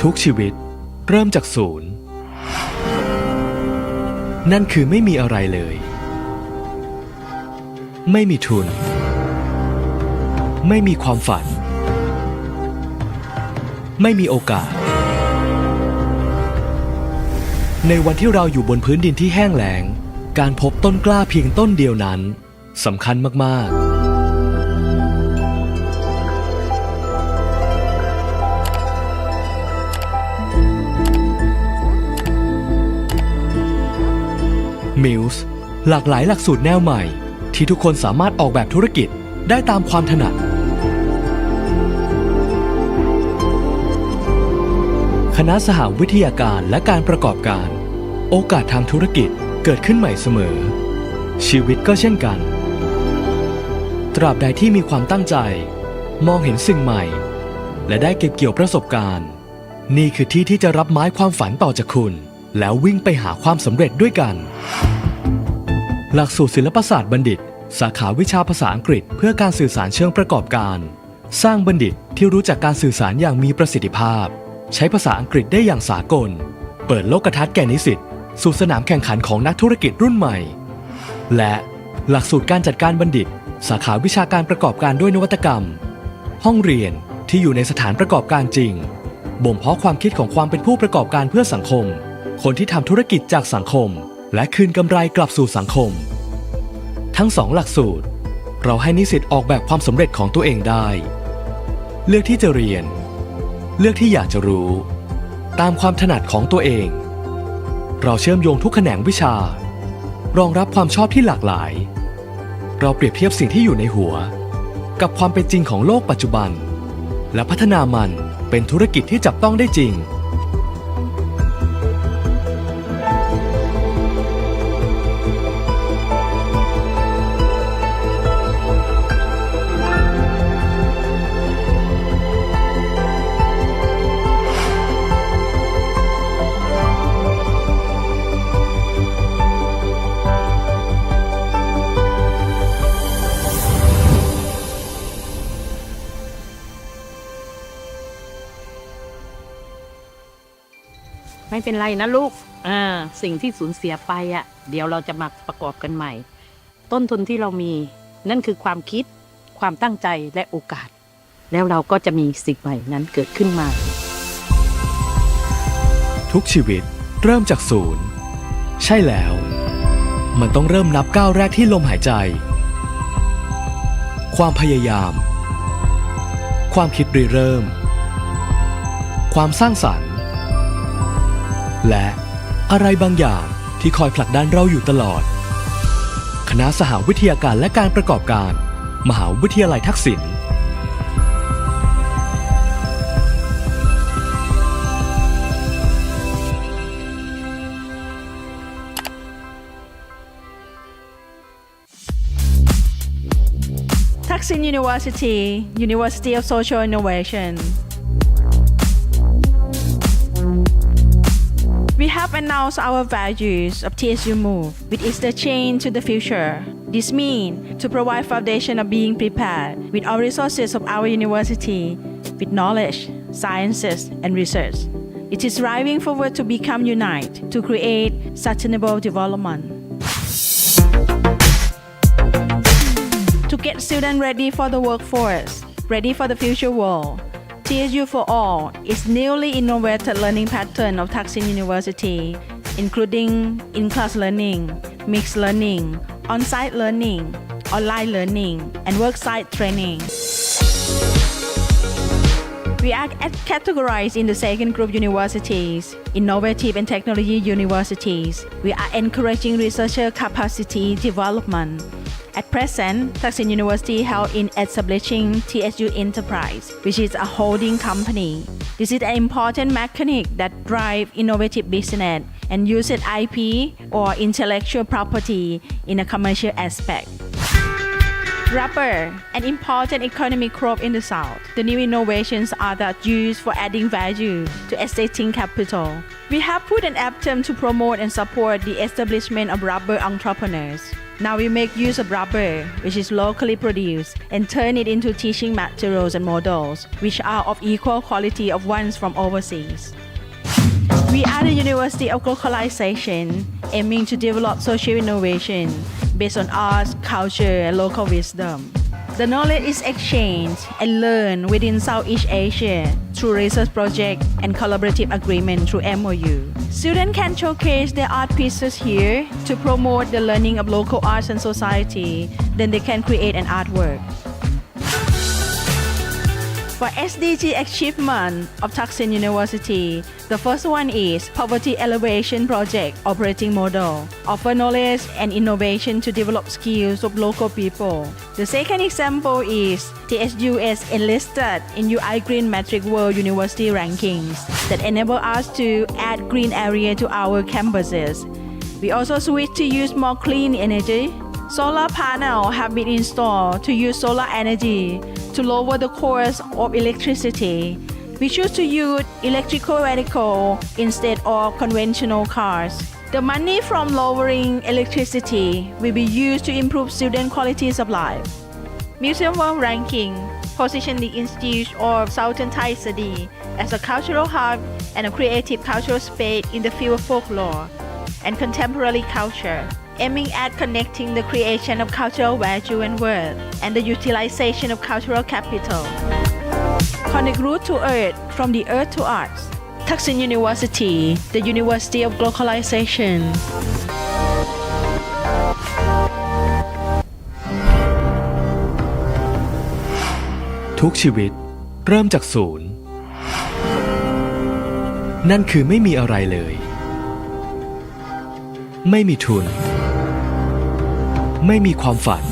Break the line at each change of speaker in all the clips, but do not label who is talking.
ทุกชีวิตเริ่มจากศูนย์นั่นคือไม่มีอะไรเลยไม่มีทุนไม่มีความฝันไม่มีโอกาสในวันที่เราอยู่บนพื้นดินที่แห้งแล้งการพบต้นกล้าเพียงต้นเดียวนั้นสำคัญมากๆMuSE หลากหลายหลักสูตรแนวใหม่ที่ทุกคนสามารถออกแบบธุรกิจได้ตามความถนัดคณะสหวิทยาการและการประกอบการโอกาสทางธุรกิจเกิดขึ้นใหม่เสมอชีวิตก็เช่นกันตราบใดที่มีความตั้งใจมองเห็นสิ่งใหม่และได้เก็บเกี่ยวประสบการณ์นี่คือที่ที่จะรับไม้ความฝันต่อจากคุณแล้ววิ่งไปหาความสำเร็จด้วยกันหลักสูตรศิลปศาสตร์บัณฑิตสาขาวิชาภาษาอังกฤษเพื่อการสื่อสารเชิงประกอบการสร้างบัณฑิตที่รู้จักการสื่อสารอย่างมีประสิทธิภาพใช้ภาษาอังกฤษได้อย่างสากลเปิดโลกทัศน์แก่นิสิตสู่สนามแข่งขันของนักธุรกิจรุ่นใหม่และหลักสูตรการจัดการบัณฑิตสาขาวิชาการประกอบการด้วยนวัตกรรมห้องเรียนที่อยู่ในสถานประกอบการจริงบ่มเพาะความคิดของความเป็นผู้ประกอบการเพื่อสังคมคนที่ทำธุรกิจจากสังคมและคืนกำไรกลับสู่สังคมทั้งสองหลักสูตรเราให้นิสิตออกแบบความสำเร็จของตัวเองได้เลือกที่จะเรียนเลือกที่อยากจะรู้ตามความถนัดของตัวเองเราเชื่อมโยงทุกแขนงวิชารองรับความชอบที่หลากหลายเราเปรียบเทียบสิ่งที่อยู่ในหัวกับความเป็นจริงของโลกปัจจุบันและพัฒนามันเป็นธุรกิจที่จับต้องได้จริง
ไม่เป็นไรนะลูกสิ่งที่สูญเสียไปเดี๋ยวเราจะมาประกอบกันใหม่ต้นทุนที่เรามีนั่นคือความคิดความตั้งใจและโอกาสแล้วเราก็จะมีสิ่งใหม่นั้นเกิดขึ้นมา
ทุกชีวิตเริ่มจากศูนย์ใช่แล้วมันต้องเริ่มนับก้าวแรกที่ลมหายใจความพยายามความคิดริเริ่มความสร้างสรรค์และอะไรบางอย่างที่คอยผลักดันเราอยู่ตลอดคณะสหวิทยาการและการประกอบการมหาวิทยาลัยทักษิณ
Thaksin University, University of Social Innovation. We have announced our values of TSU Move, which is the change to the future. This means to provide foundation of being prepared with all resources of our university, with knowledge, sciences, and research. It is driving forward to become unite to create sustainable development. To get students ready for the workforce, ready for the future world, TSU for All is newly innovated learning pattern of Thaksin University, including in-class learning, mixed learning, on-site learning, online learning, and work-site training. We are categorized in the second group universities, innovative and technology universities. We are encouraging researcher capacity development. At present, Thaksin University held in establishing TSU Enterprise, which is a holding company. This is an important mechanic that drives innovative business and uses IP or intellectual property in a commercial aspect. Rubber, an important economic crop in the South. The new innovations are that used for adding value to existing capital. We have put an attempt to promote and support the establishment of rubber entrepreneurs. Now we make use of rubber, which is locally produced, and turn it into teaching materials and models, which are of equal quality of ones from overseas. We are the University of Globalization, aiming to develop social innovation based on arts, culture, and local wisdom. The knowledge is exchanged and learned within Southeast Asia through research projects and collaborative agreement through MOU. Students can showcase their art pieces here to promote the learning of local arts and society. Then they can create an artwork. For SDG achievement of Thaksin University, the first one is Poverty Alleviation Project Operating Model, offer knowledge and innovation to develop skills of local people. The second example is TSUS enlisted in UI Green Matrix World University rankings that enable us to add green area to our campuses. We also switch to use more clean energy. Solar panels have been installed to use solar energy to lower the cost of electricity. We choose to use electrical vehicle instead of conventional cars. The money from lowering electricity will be used to improve student qualities of life. Museum World Ranking position the Institute of Southern Thai Study as a cultural hub and a creative cultural space in the field of folklore and contemporary culture, aiming at connecting the creation of cultural value and worth and the utilization of cultural capital. Connect root to earth, from the earth to arts. Thaksin University, the University of Globalization.
ทุกชีวิตเริ่มจากศูนย์นั่นคือไม่มีอะไรเลยไม่มีทุนไม่มีความฝัน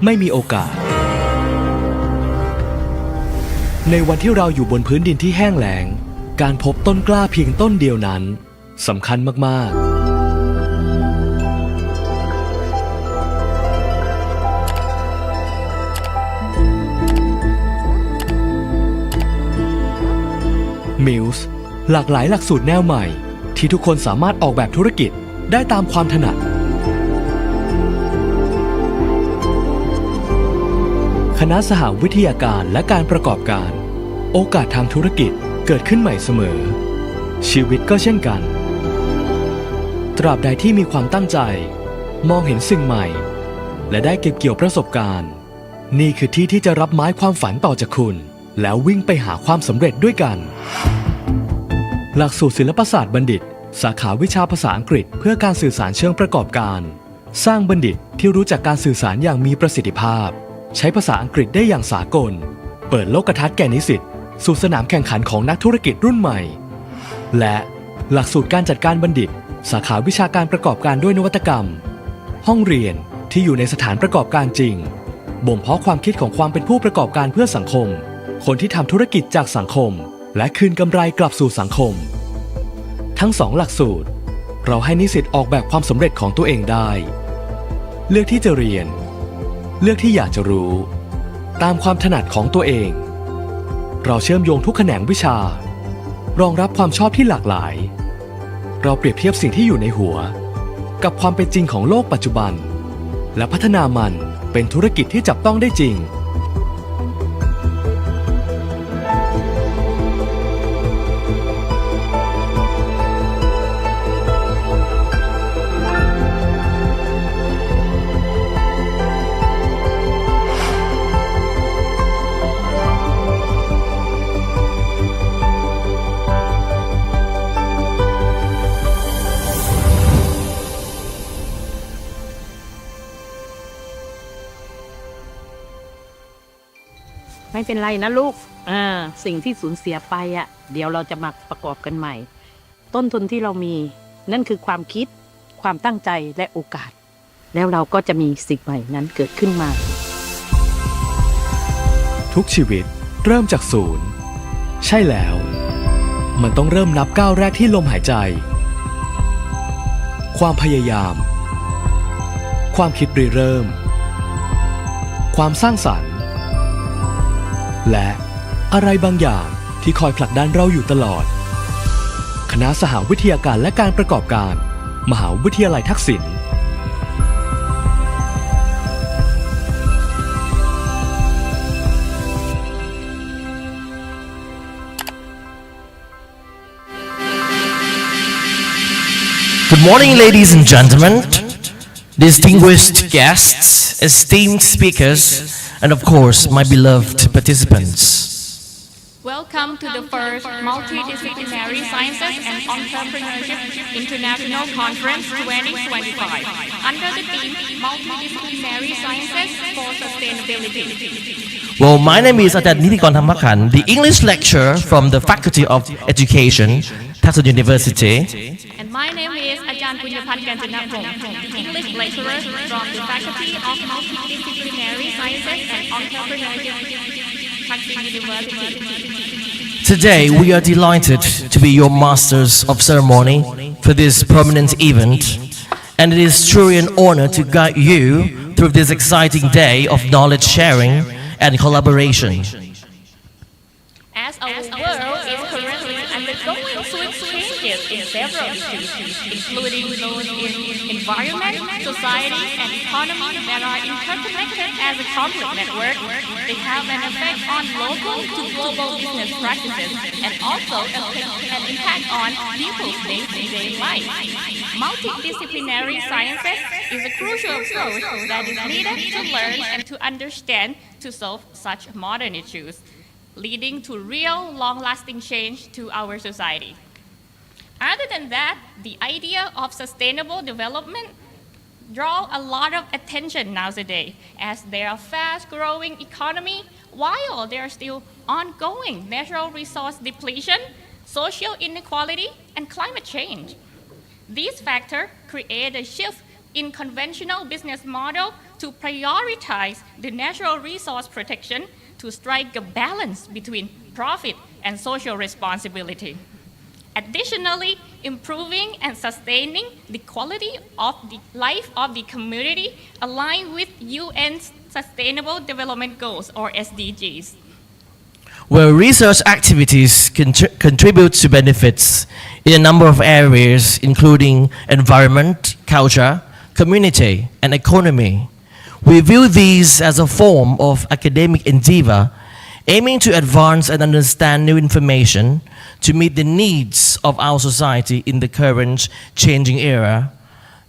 ไม่มีโอกาสในวันที่เราอยู่บนพื้นดินที่แห้งแล้งการพบต้นกล้าเพียงต้นเดียวนั้นสำคัญมากๆMuSE หลากหลายหลักสูตรแนวใหม่ที่ทุกคนสามารถออกแบบธุรกิจได้ตามความถนัดคณะสหวิทยาการและการประกอบการโอกาสทางธุรกิจเกิดขึ้นใหม่เสมอชีวิตก็เช่นกันตราบใดที่มีความตั้งใจมองเห็นสิ่งใหม่และได้เก็บเกี่ยวประสบการณ์นี่คือที่ที่จะรับไม้ความฝันต่อจากคุณแล้ววิ่งไปหาความสำเร็จด้วยกันหลักสูตรศิลปศาสตร์บัณฑิตสาขาวิชาภาษาอังกฤษเพื่อการสื่อสารเชิงประกอบการสร้างบัณฑิตที่รู้จักการสื่อสารอย่างมีประสิทธิภาพใช้ภาษาอังกฤษได้อย่างสากลเปิดโลกทัศน์แก่นิสิตสู่สนามแข่งขันของนักธุรกิจรุ่นใหม่และหลักสูตรการจัดการบัณฑิตสาขาวิชาการประกอบการด้วยนวัตกรรมห้องเรียนที่อยู่ในสถานประกอบการจริงบ่มเพาะความคิดของความเป็นผู้ประกอบการเพื่อสังคมคนที่ทำธุรกิจจากสังคมและคืนกำไรกลับสู่สังคมทั้งสองหลักสูตรเราให้นิสิตออกแบบความสำเร็จของตัวเองได้เลือกที่จะเรียนเลือกที่อยากจะรู้ตามความถนัดของตัวเองเราเชื่อมโยงทุกแขนงวิชารองรับความชอบที่หลากหลายเราเปรียบเทียบสิ่งที่อยู่ในหัวกับความเป็นจริงของโลกปัจจุบันและพัฒนามันเป็นธุรกิจที่จับต้องได้จริง
ไม่เป็นไรนะลูกสิ่งที่สูญเสียไปเดี๋ยวเราจะมาประกอบกันใหม่ต้นทุนที่เรามีนั่นคือความคิดความตั้งใจและโอกาสแล้วเราก็จะมีสิ่งใหม่นั้นเกิดขึ้นมา
ทุกชีวิตเริ่มจากศูนย์ใช่แล้วมันต้องเริ่มนับก้าวแรกที่ลมหายใจความพยายามความคิดริเริ่มความสร้างสรรค์และอะไรบางอย่างที่คอยผลักดันเราอยู่ตลอดคณะสหวิทยาการและการประกอบการ มหาวิทยาลัยทักษิณ
Good morning, ladies and gentlemen, distinguished guests, esteemed speakers, and of course, my beloved participants.
Welcome to the first Multidisciplinary Sciences and Entrepreneurship International Conference 2025 under the theme Multidisciplinary Sciences for Sustainability.
Well, my name is Asst.Prof, the English lecturer from the Faculty of Education, Thailand University.
And my name is Asst.Prof, English lecturer from the Faculty of Multidisciplinary Sciences and Entrepreneurship, Thailand University.
Today, we are delighted to be your masters of ceremony for this prominent event, and it is truly an honor to guide you through this exciting day of knowledge sharing and collaboration.
As our world is currently undergoing swift changes in several issues, including those in environment, society, and economy that are interconnected as a complex network, they have an effect on local to global business practices and also an impact on people's day-to-day life. Multidisciplinary sciences is a crucial approach that is needed to learn and to understand to solve such modern issues, leading to real, long-lasting change to our society. Other than that, the idea of sustainable development draws a lot of attention nowadays, as there are fast-growing economy, while there are still ongoing natural resource depletion, social inequality, and climate change. These factors create a shift in conventional business model to prioritize the natural resource protection to strike a balance between profit and social responsibility. Additionally, improving and sustaining the quality of the life of the community align with UN's Sustainable Development Goals, or SDGs.
Where research activities contribute to benefits in a number of areas, including environment, culture, community, and economy. We view these as a form of academic endeavor, aiming to advance and understand new information to meet the needs of our society in the current changing era.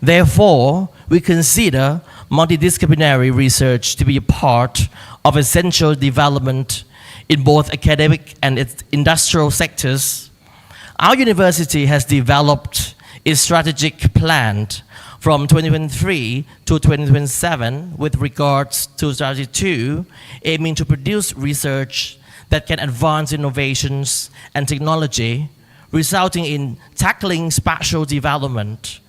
Therefore, we consider multidisciplinary research to be a part of essential development in both academic and industrial sectors. Our university has developed its strategic plan from 2023 to 2027 with regards to Strategy 2, aiming to produce research that can advance innovations and technology, resulting in tackling spatial development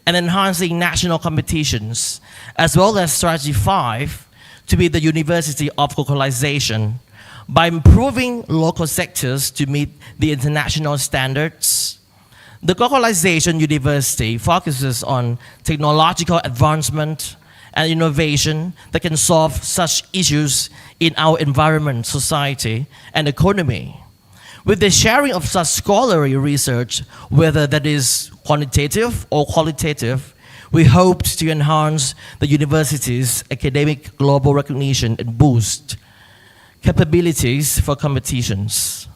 and enhancing national competitions, as well as Strategy 5 to be the University of Localization, by improving local sectors to meet the international standards. The Globalization University focuses on technological advancement and innovation that can solve such issues in our environment, society, and economy. With the sharing of such scholarly research, whether that is quantitative or qualitative, we hope to enhance the university's academic global recognition and boost capabilities for competitions.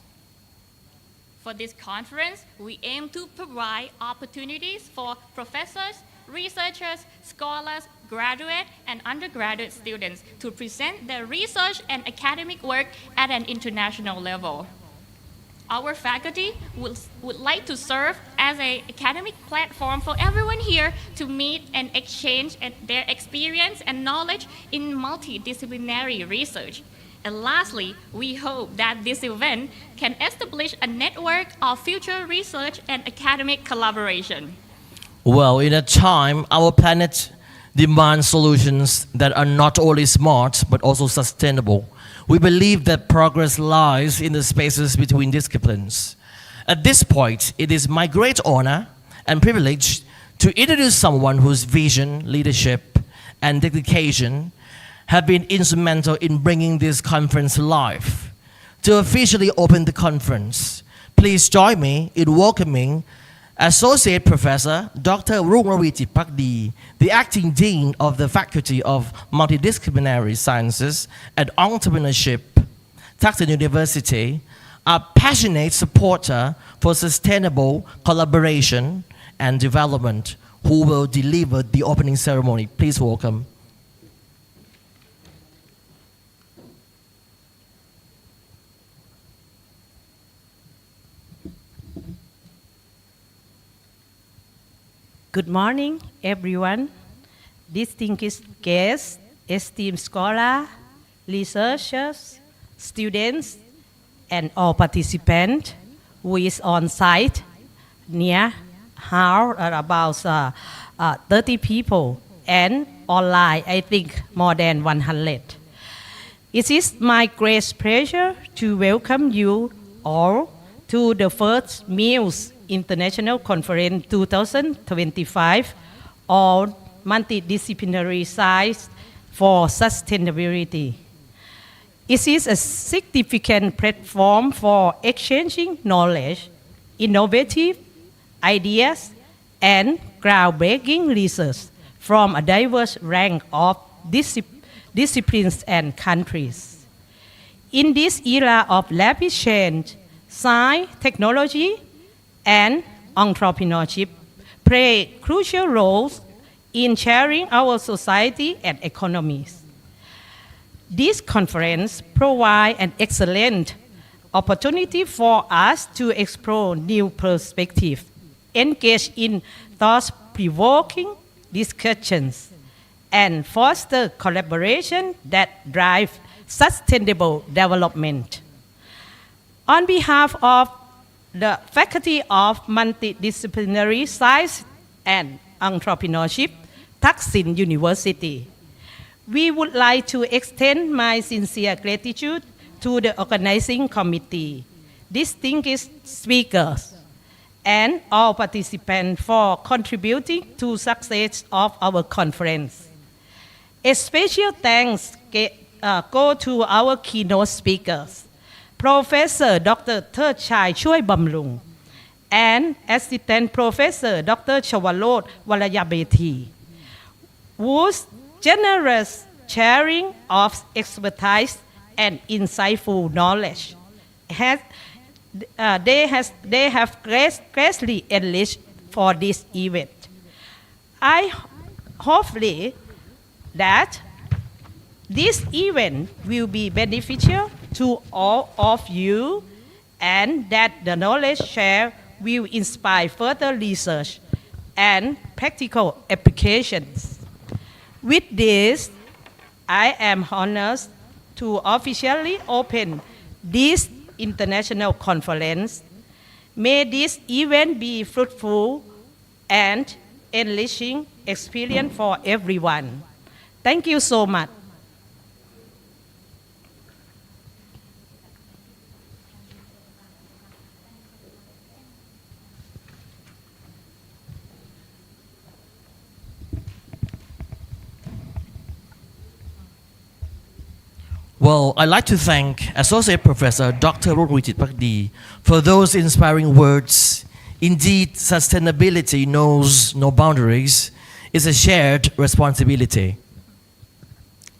For this conference, we aim to provide opportunities for professors, researchers, scholars, graduate, and undergraduate students to present their research and academic work at an international level. Our faculty would like to serve as an academic platform for everyone here to meet and exchange their experience and knowledge in multidisciplinary research. And lastly, we hope that this event can establish a network of future research and academic collaboration.
Well, in a time, our planet demands solutions that are not only smart, but also sustainable. We believe that progress lies in the spaces between disciplines. At this point, it is my great honor and privilege to introduce someone whose vision, leadership, and dedication have been instrumental in bringing this conference to life. To officially open the conference, please join me in welcoming Associate Professor Dr. Valyamedhi, the Acting Dean of the Faculty of Multidisciplinary Sciences and Entrepreneurship, Thailand University, a passionate supporter for sustainable collaboration and development, who will deliver the opening ceremony. Please welcome.
Good morning, everyone. Distinguished guests, esteemed scholars, researchers, students, and all participants who is on site near how about 30 people, and online I think more than 100. It is my great pleasure to welcome you all to the first MuSE International Conference 2025 on Multidisciplinary Science for Sustainability. It is a significant platform for exchanging knowledge, innovative ideas, and groundbreaking research from a diverse range of disciplines and countries. In this era of rapid change, science, technology, and entrepreneurship play crucial roles in sharing our society and economies. This conference provides an excellent opportunity for us to explore new perspectives, engage in thought-provoking discussions, and foster collaboration that drive sustainable development. On behalf of the Faculty of Multidisciplinary Science and Entrepreneurship, Thaksin University, we would like to extend my sincere gratitude to the organizing committee, distinguished speakers, and all participants for contributing to success of our conference. A special thanks go to our keynote speakers, Professor Dr. Therdchai Choibamroong, and Assistant Professor Dr. Chawarote Valyamedhi, whose generous sharing of expertise and insightful knowledge they have greatly enriched for this event. I hopefully that this event will be beneficial to all of you, and that the knowledge shared will inspire further research and practical applications. With this, I am honored to officially open this international conference. May this event be fruitful and enriching experience for everyone. Thank you so much.
Well, I'd like to thank Associate Professor Dr. Valyamedhi for those inspiring words. Indeed, sustainability knows no boundaries. It's a shared responsibility.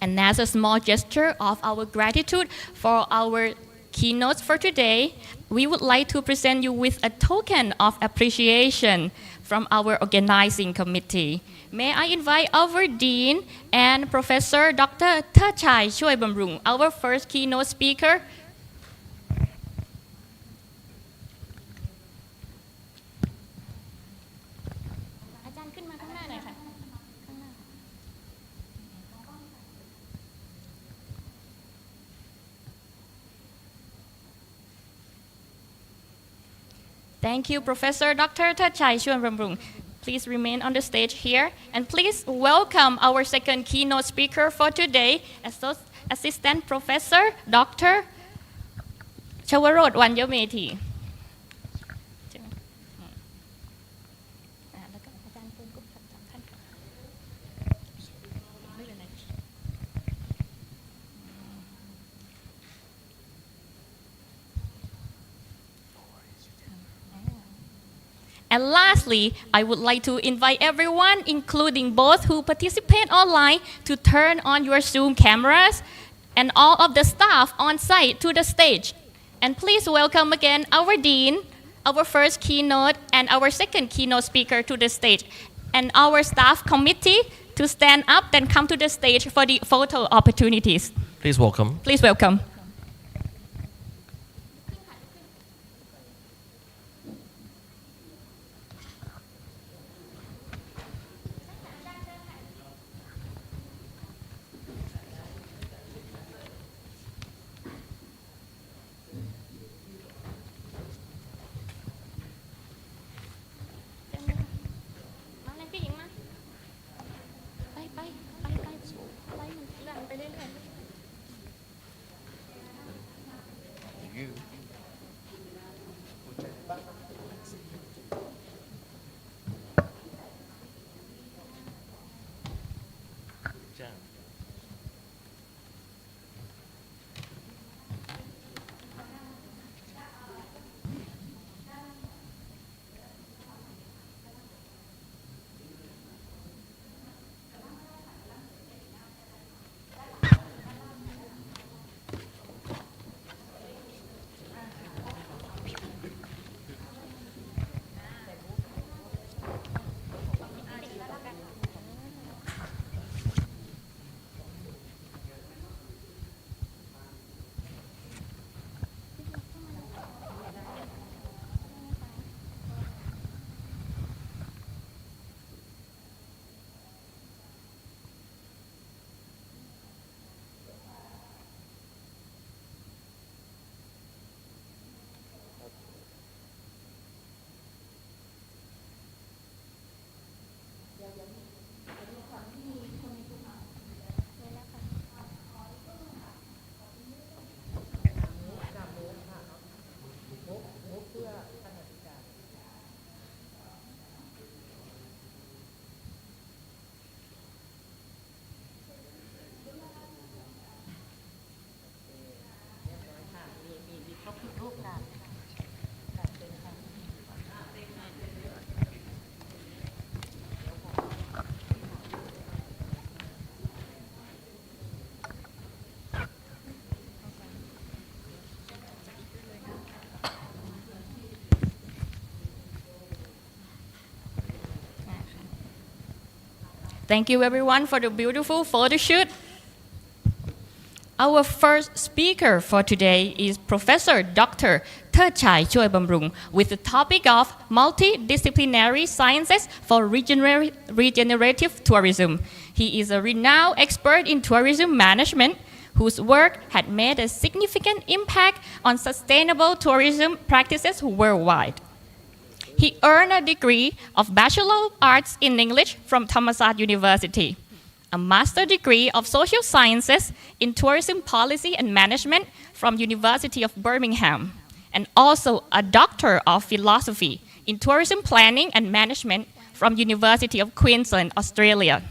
And as a small gesture of our gratitude for our keynotes for today, we would like to present you with a token of appreciation from our organizing committee. May I invite our Dean and Professor Dr. Therdchai Choibamroong, our first keynote speaker. Thank you, Professor Dr. Therdchai Choibamroong. Please remain on the stage here. And please welcome our second keynote speaker for today, Assistant Professor Dr. Chawarote Valyamedhi. And lastly, I would like to invite everyone, including both who participate online, to turn on your Zoom cameras and all of the staff on site to the stage. And please welcome again our Dean, our first keynote, and our second keynote speaker to the stage, and our staff committee to stand up and come to the stage for the photo opportunities.
Please welcome.
Please welcome. Thank you everyone for the beautiful photo shoot. Our first speaker for today is Professor Dr. Therdchai Choibamroong with the topic of Multidisciplinary Sciences for Regenerative Tourism. He is a renowned expert in tourism management whose work had made a significant impact on sustainable tourism practices worldwide. He earned a degree of Bachelor of Arts in English from Thammasat University, a Master degree of Social Sciences in Tourism Policy and Management from University of Birmingham, and also a Doctor of Philosophy in Tourism Planning and Management from University of Queensland, Australia.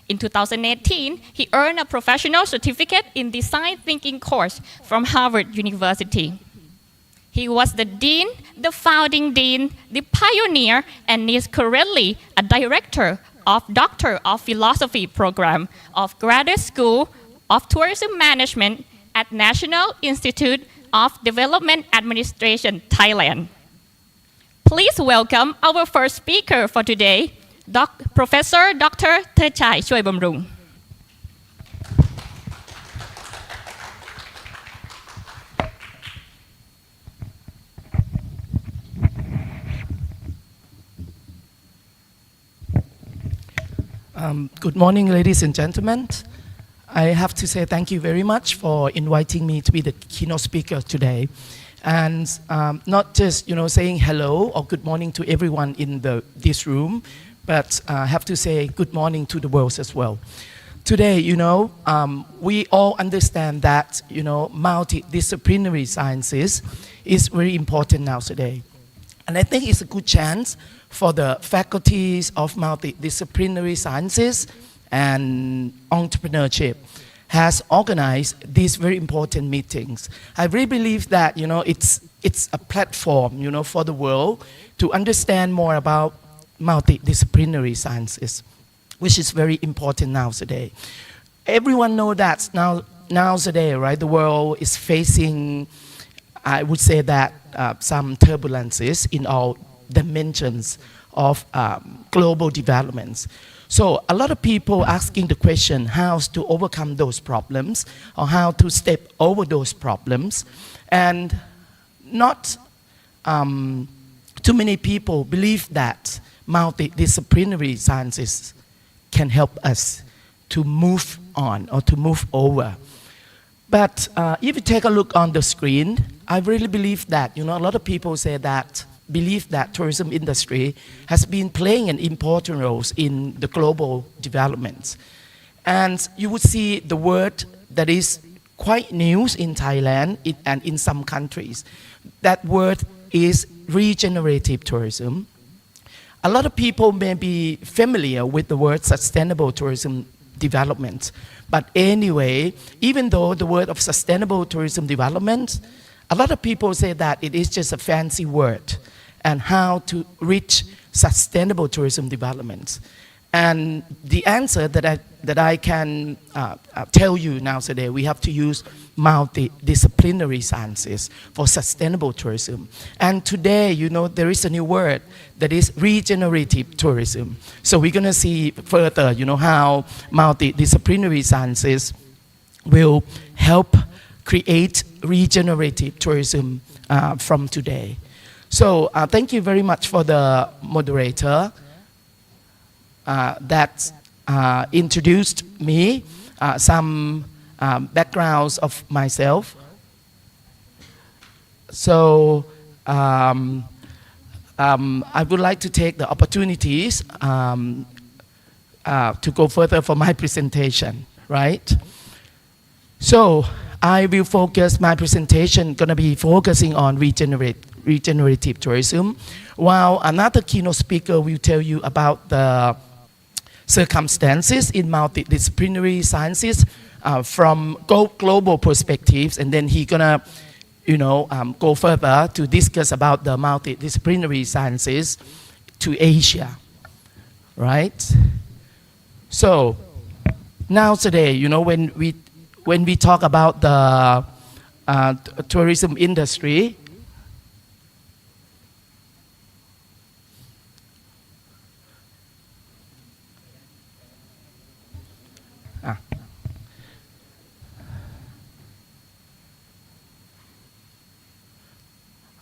In 2018, he earned a professional certificate in Design Thinking course from Harvard University. He was the dean, the founding dean, the pioneer, and is currently a director of Doctor of Philosophy program of Graduate School of Tourism Management at National Institute of Development Administration, Thailand. Please welcome our first speaker for today, Professor Dr. Therdchai Choibamroong.
Good morning, ladies and gentlemen. I have to say thank you very much for inviting me to be the keynote speaker today. And not just saying hello or good morning to everyone in this room, but I have to say good morning to the world as well. Today, we all understand that multidisciplinary sciences is very important now today. And I think it's a good chance for the faculties of multidisciplinary sciences and entrepreneurship has organized these very important meetings. I really believe that it's it's a platform, for the world to understand more about multidisciplinary sciences, which is very important nowadays. Everyone knows that nowadays, right, the world is facing, I would say that, some turbulences in all dimensions of global developments. So a lot of people asking the question how to overcome those problems or how to step over those problems. And not too many people believe that multidisciplinary sciences can help us to move on or to move over. But if you take a look on the screen, I really believe that, a lot of people say that, believe that tourism industry has been playing an important role in the global developments. And you would see the word that is quite new in Thailand and in some countries. That word is regenerative tourism. A lot of people may be familiar with the word sustainable tourism development. But anyway, even though the word of sustainable tourism development, a lot of people say that it is just a fancy word and how to reach sustainable tourism development. And the answer that I can tell you now today, we have to use multidisciplinary sciences for sustainable tourism. And today, there is a new word that is regenerative tourism. So we're going to see further, how multidisciplinary sciences will help create regenerative tourism from today. So thank you very much for the moderator that introduced me, some backgrounds of myself. So I would like to take the opportunities to go further for my presentation, right? So I will focus, my presentation gonna be focusing on regenerative tourism, while another keynote speaker will tell you about the circumstances in multidisciplinary sciences from global perspectives, and then he's gonna go further to discuss about the multidisciplinary sciences to Asia, right? So now today, when we talk about the tourism industry,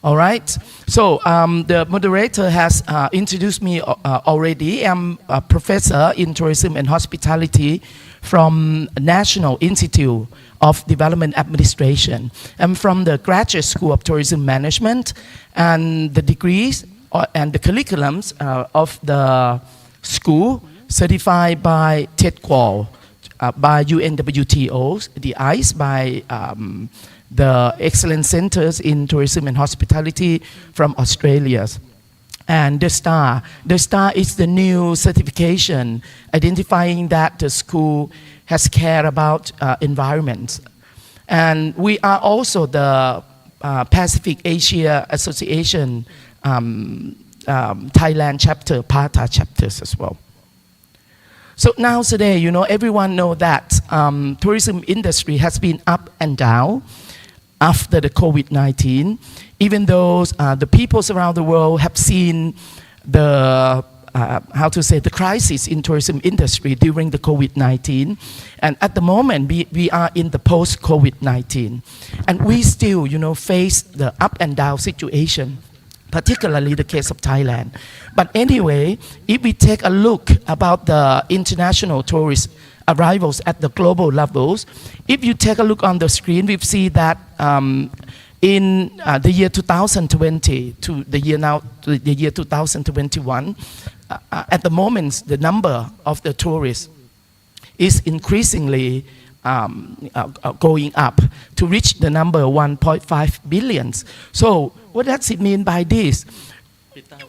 all right, so the moderator has introduced me already. I'm a professor in tourism and hospitality from National Institute of Development Administration. I'm from the Graduate School of Tourism Management, and the degrees and the curriculums of the school certified by Therdchai, by UNWTO, the ICE, by the Excellence Centers in Tourism and Hospitality from Australia. And the STAR is the new certification identifying that the school has cared about environment. And we are also the Pacific Asia Association Thailand chapter, PATA chapters as well. So now today, everyone knows that tourism industry has been up and down after the COVID-19, even though the peoples around the world have seen the, the crisis in tourism industry during the COVID-19. And at the moment, we are in the post-COVID-19. And we still, face the up and down situation, particularly the case of Thailand. But anyway, if we take a look about the international tourist arrivals at the global levels, if you take a look on the screen, we see that in the year 2020 to the year 2021, at the moment, the number of the tourists is increasingly going up to reach the number 1.5 billion. So what does it mean by this?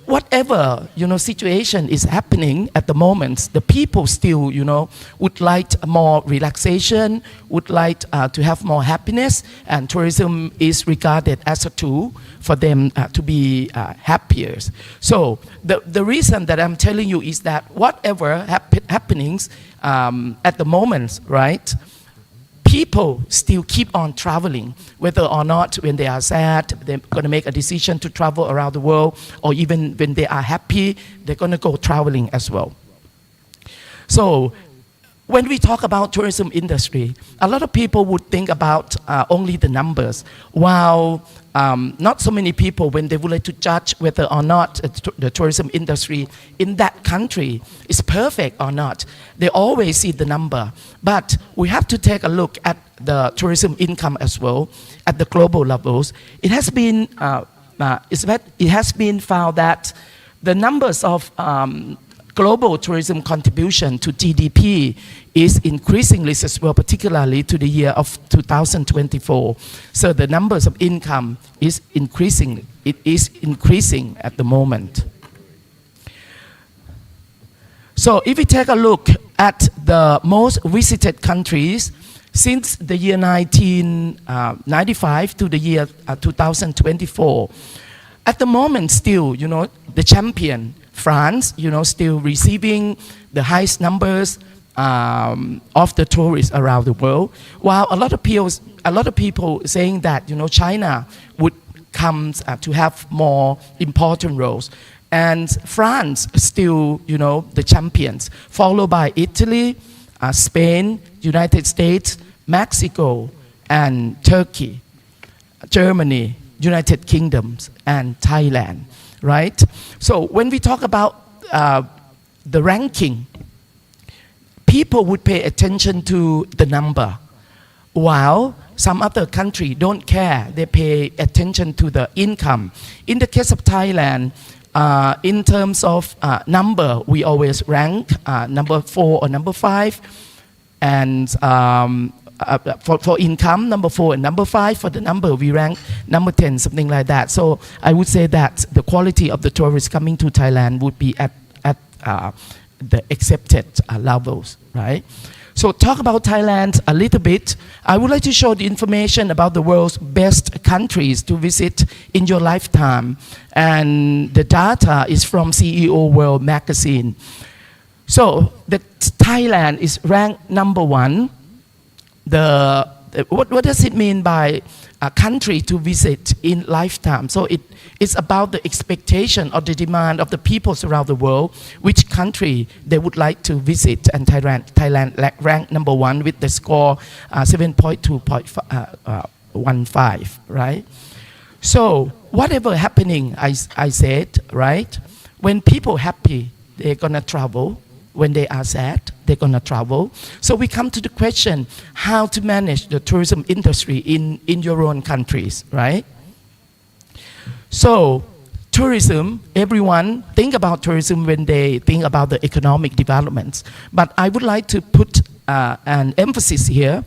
whatever situation is happening at the moment, the people still would like more relaxation, would like to have more happiness, and tourism is regarded as a tool for them to be happier. So the reason that I'm telling you is that whatever happenings at the moment, right? People still keep on traveling, whether or not when they are sad, they're going to make a decision to travel around the world, or even when they are happy, they're going to go traveling as well. So when we talk about tourism industry, a lot of people would think about only the numbers, while not so many people, when they would like to judge whether or not the tourism industry in that country is perfect or not, they always see the number. But we have to take a look at the tourism income as well at the global levels. It has been found that the numbers of global tourism contribution to GDP is increasingly as well, particularly to the year of 2024. So the numbers of income is increasing. It is increasing at the moment. So if we take a look at the most visited countries since the year 1995 to the year 2024, at the moment still, the champion, France, still receiving the highest numbers of the tourists around the world, while a lot of people saying that China would come to have more important roles, and France still the champions, followed by Italy, Spain, United States, Mexico, and Turkey, Germany, United Kingdom, and Thailand. Right? So when we talk about the ranking, people would pay attention to the number, while some other country don't care. They pay attention to the income. In the case of Thailand, in terms of number, we always rank number 4 or number 5, and for income, number 4 and number 5. For the number, we rank number 10, something like that. So I would say that the quality of the tourists coming to Thailand would be at the accepted levels, right? So talk about Thailand a little bit. I would like to show the information about the world's best countries to visit in your lifetime. And the data is from CEO World magazine. So Thailand is ranked number 1. What does it mean by a country to visit in lifetime? So it's about the expectation or the demand of the peoples around the world, which country they would like to visit, and Thailand ranked number 1 with the score 7.2.15, right? So whatever happening, I said, right? When people happy, they're gonna travel. When they are sad, they're gonna travel. So we come to the question, how to manage the tourism industry in your own countries, right? So tourism, everyone think about tourism when they think about the economic developments. But I would like to put an emphasis here.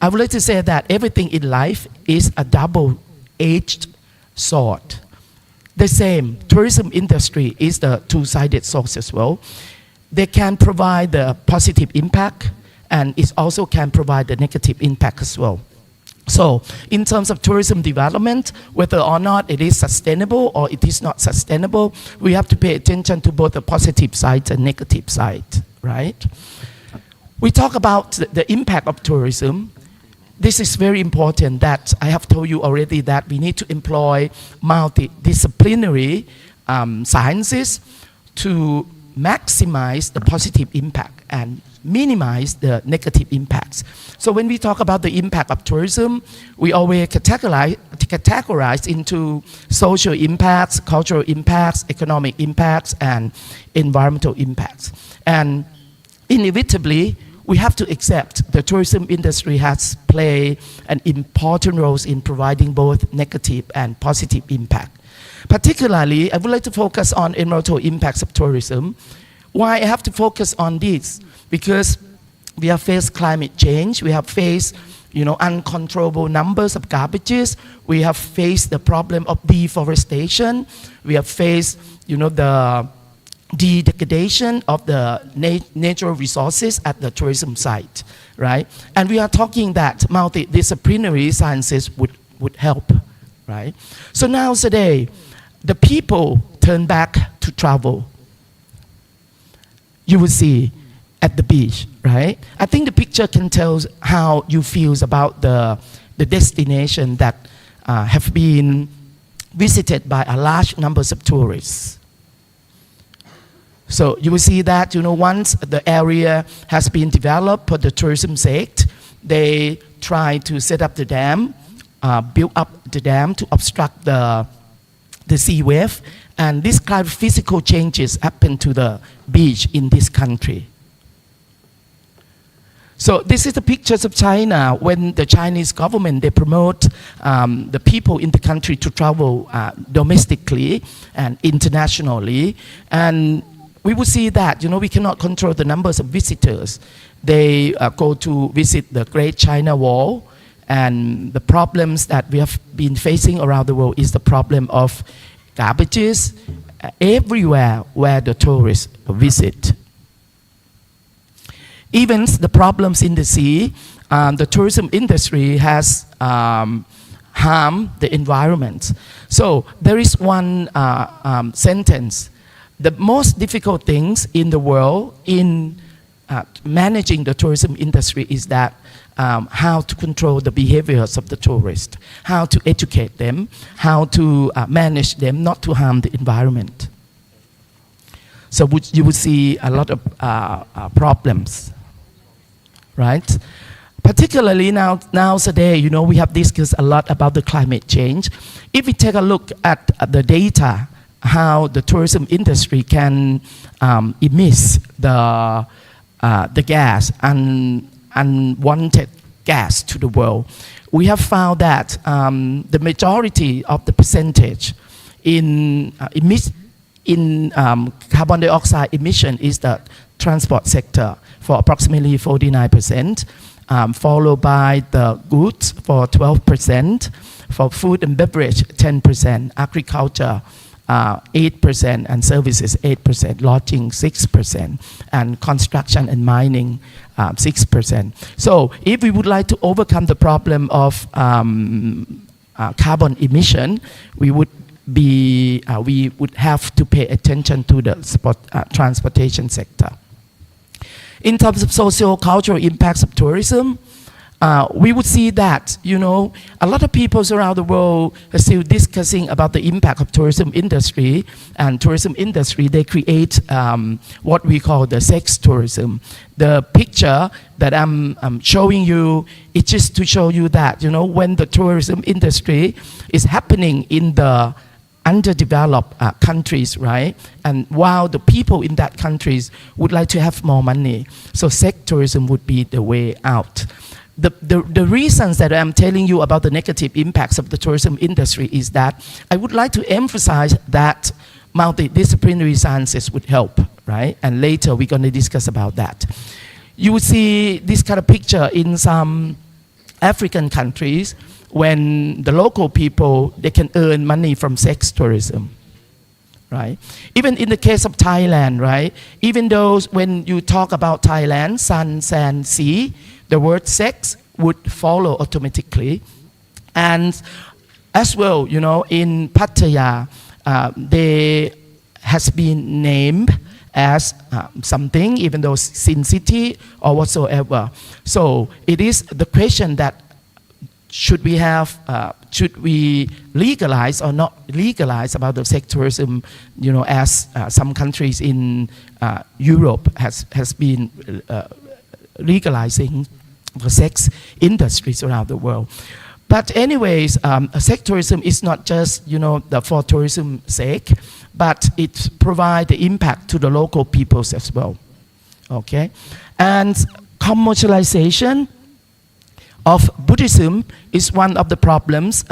I would like to say that everything in life is a double-edged sword. The same, tourism industry is the two-sided sword as well. They can provide the positive impact, and it also can provide the negative impact as well. So in terms of tourism development, whether or not it is sustainable or it is not sustainable, we have to pay attention to both the positive side and negative side, right? We talk about the impact of tourism. This is very important that I have told you already that we need to employ multidisciplinary sciences to maximize the positive impact and minimize the negative impacts. So when we talk about the impact of tourism, we always categorize into social impacts, cultural impacts, economic impacts, and environmental impacts. And inevitably, we have to accept the tourism industry has played an important role in providing both negative and positive impact. Particularly, I would like to focus on environmental impacts of tourism. Why I have to focus on this? Because we have faced climate change, we have faced uncontrollable numbers of garbages. We have faced the problem of deforestation. We have faced, the degradation of the natural resources at the tourism site, right? And we are talking that multidisciplinary sciences would help, right? So now today, the people turn back to travel. You will see at the beach, right? I think the picture can tell how you feel about the destination that have been visited by a large numbers of tourists. So you will see that, once the area has been developed for the tourism sake, they try to set up the dam, build up the dam to obstruct the sea wave, and this kind of physical changes happen to the beach in this country. So this is the pictures of China when the Chinese government, they promote the people in the country to travel domestically and internationally. And we will see that, we cannot control the numbers of visitors. They go to visit the Great China Wall, and the problems that we have been facing around the world is the problem of garbages everywhere where the tourists visit. Even the problems in the sea, the tourism industry has harmed the environment. So there is one sentence: the most difficult things in the world in managing the tourism industry is that how to control the behaviors of the tourists, how to educate them, how to manage them not to harm the environment. So you would see a lot of problems, right? Particularly now today, we have discussed a lot about the climate change. If we take a look at the data, how the tourism industry can emit the gas and unwanted gas to the world, we have found that the majority of the percentage in carbon dioxide emission is the transport sector for approximately 49%, followed by the goods for 12%, for food and beverage 10%, agriculture 8%, and services 8%, lodging 6%, and construction and mining 6%. So if we would like to overcome the problem of carbon emission, we would have to pay attention to the transportation sector. In terms of socio-cultural impacts of tourism, we would see that, a lot of people around the world are still discussing about the impact of tourism industry. And tourism industry, they create what we call the sex tourism. The picture that I'm showing you is just to show you that, when the tourism industry is happening in the underdeveloped countries, right? And while the people in that countries would like to have more money, so sex tourism would be the way out. The reasons that I'm telling you about the negative impacts of the tourism industry is that I would like to emphasize that multidisciplinary sciences would help, right? And later we're going to discuss about that. You would see this kind of picture in some African countries when the local people, they can earn money from sex tourism, right? Even in the case of Thailand, right? Even though when you talk about Thailand, sun, sand, sea, the word sex would follow automatically. And as well, in Pattaya, they has been named as something, even though Sin City or whatsoever. So it is the question that should we legalize or not legalize about the sex tourism, as some countries in Europe has been legalizing the sex industries around the world. But anyways, sex tourism is not just, for tourism sake, but it provides the impact to the local peoples as well, okay? And commercialization of Buddhism is one of the problems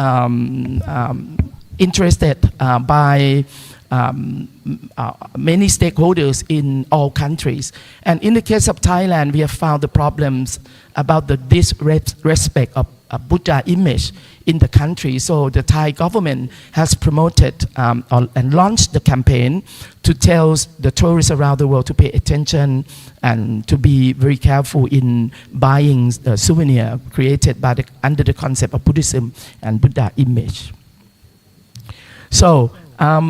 interested by many stakeholders in all countries. And in the case of Thailand, we have found the problems about the disrespect of Buddha image in the country. So the Thai government has promoted and launched the campaign to tell the tourists around the world to pay attention and to be very careful in buying the souvenir created by under the concept of Buddhism and Buddha image. So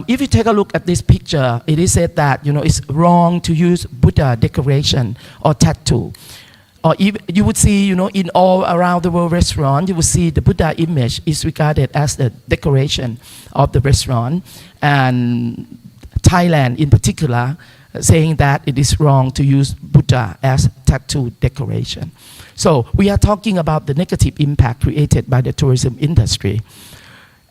if you take a look at this picture, it is said that it's wrong to use Buddha decoration or tattoo. Or even, you would see, in all around the world restaurant, you would see the Buddha image is regarded as the decoration of the restaurant. And Thailand in particular, saying that it is wrong to use Buddha as tattoo decoration. So we are talking about the negative impact created by the tourism industry.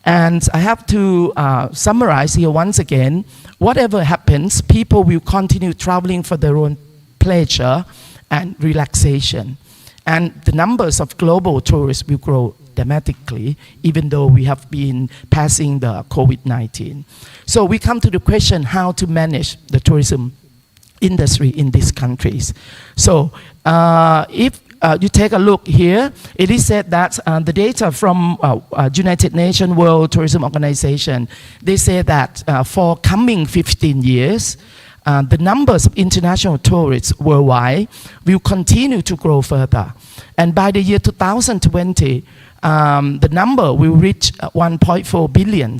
And I have to summarize here once again, whatever happens, people will continue traveling for their own pleasure and relaxation. And the numbers of global tourists will grow dramatically, even though we have been passing the COVID-19. So we come to the question how to manage the tourism industry in these countries. So if you take a look here, it is said that the data from United Nations World Tourism Organization, they say that for coming 15 years, the numbers of international tourists worldwide will continue to grow further. And by the year 2020, the number will reach 1.4 billion.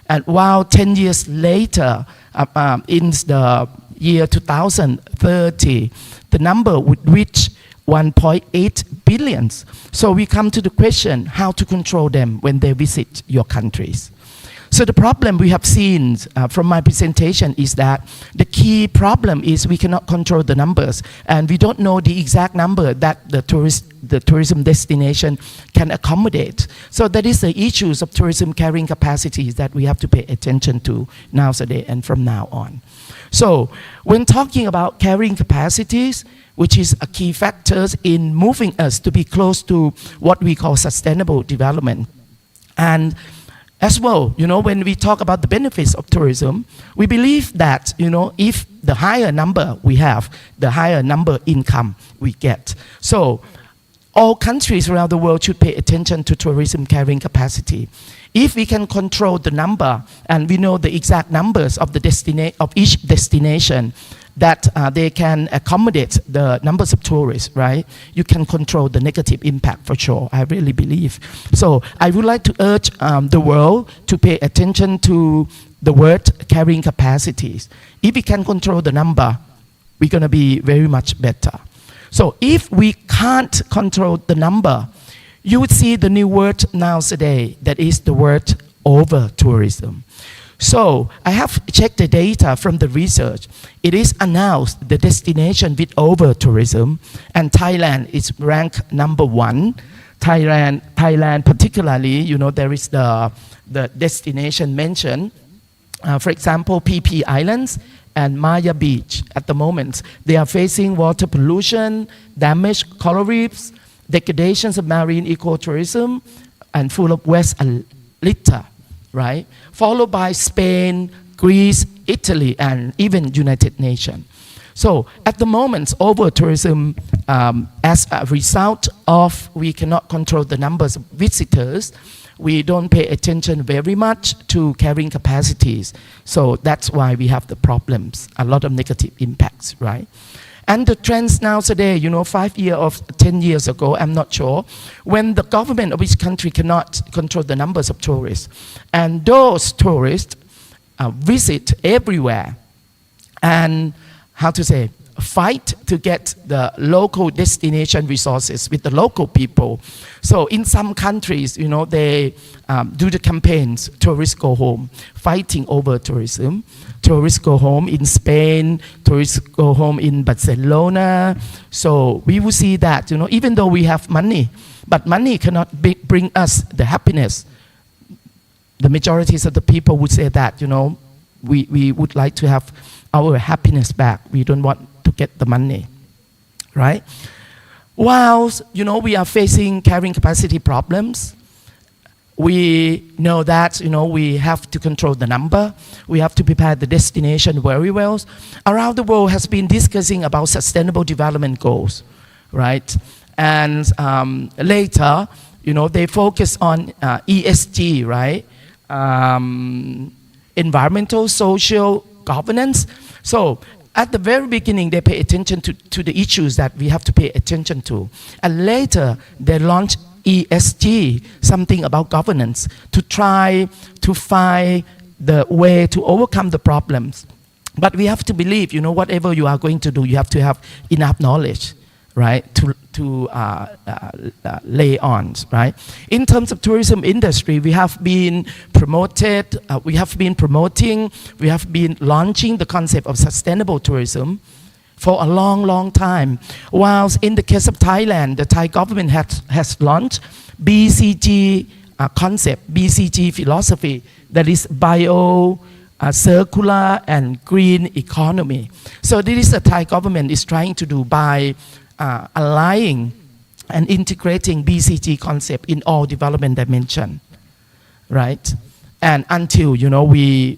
And while 10 years later, in the year 2030, the number would reach 1.8 billion. So we come to the question how to control them when they visit your countries. So the problem we have seen from my presentation is that the key problem is we cannot control the numbers, and we don't know the exact number that the tourism destination can accommodate. So that is the issues of tourism carrying capacities that we have to pay attention to nowadays and from now on. So when talking about carrying capacities, which is a key factor in moving us to be close to what we call sustainable development. And as well, when we talk about the benefits of tourism, we believe that, if the higher number we have, the higher number income we get. So all countries around the world should pay attention to tourism carrying capacity. If we can control the number and we know the exact numbers of each destination, that they can accommodate the numbers of tourists, right? You can control the negative impact for sure, I really believe. So I would like to urge the world to pay attention to the word carrying capacities. If we can control the number, we're going to be very much better. So if we can't control the number, you would see the new word nowadays, that is the word over-tourism. So I have checked the data from the research. It is announced the destination with over-tourism, and Thailand is ranked number 1. Thailand particularly, there is the destination mentioned. For example, PP Islands and Maya Beach. At the moment, they are facing water pollution, damaged coral reefs, degradations of marine ecotourism, and full of waste and litter. Right? Followed by Spain, Greece, Italy, and even United Nations. So at the moment, over-tourism, as a result of we cannot control the numbers of visitors, we don't pay attention very much to carrying capacities. So that's why we have the problems, a lot of negative impacts, right? And the trends nowadays, 5 years or 10 years ago, I'm not sure, when the government of each country cannot control the numbers of tourists, and those tourists visit everywhere and, fight to get the local destination resources with the local people. So in some countries, they do the campaigns, tourists go home, fighting over tourism. Tourists go home in Spain, tourists go home in Barcelona. So we will see that, even though we have money, but money cannot bring us the happiness. The majority of the people would say that, we would like to have our happiness back. We don't want to get the money, right? Whilst, we are facing carrying capacity problems, we know that we have to control the number, we have to prepare the destination very well. Around the world has been discussing about sustainable development goals, right? And later, they focus on ESG, right? Environmental, social, governance. So at the very beginning, they pay attention to the issues that we have to pay attention to. And later, they launch ESG, something about governance, to try to find the way to overcome the problems. But we have to believe, whatever you are going to do, you have to have enough knowledge, right, to lay on, right? In terms of tourism industry, we have been promoting, we have been launching the concept of sustainable tourism for a long, long time. Whilst in the case of Thailand, the Thai government has launched BCG concept, BCG philosophy, that is bio, circular and green economy. So this is the Thai government is trying to do by aligning and integrating BCG concept in all development dimension, right? And until, we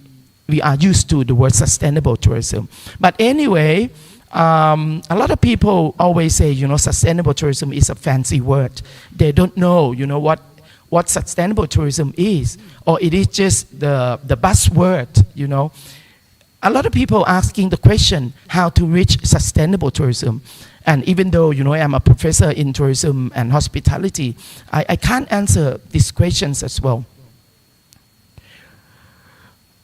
are used to the word sustainable tourism. But anyway, a lot of people always say, sustainable tourism is a fancy word. They don't know, what sustainable tourism is, or it is just the buzzword, A lot of people asking the question, how to reach sustainable tourism. And even though, I'm a professor in tourism and hospitality, I can't answer these questions as well.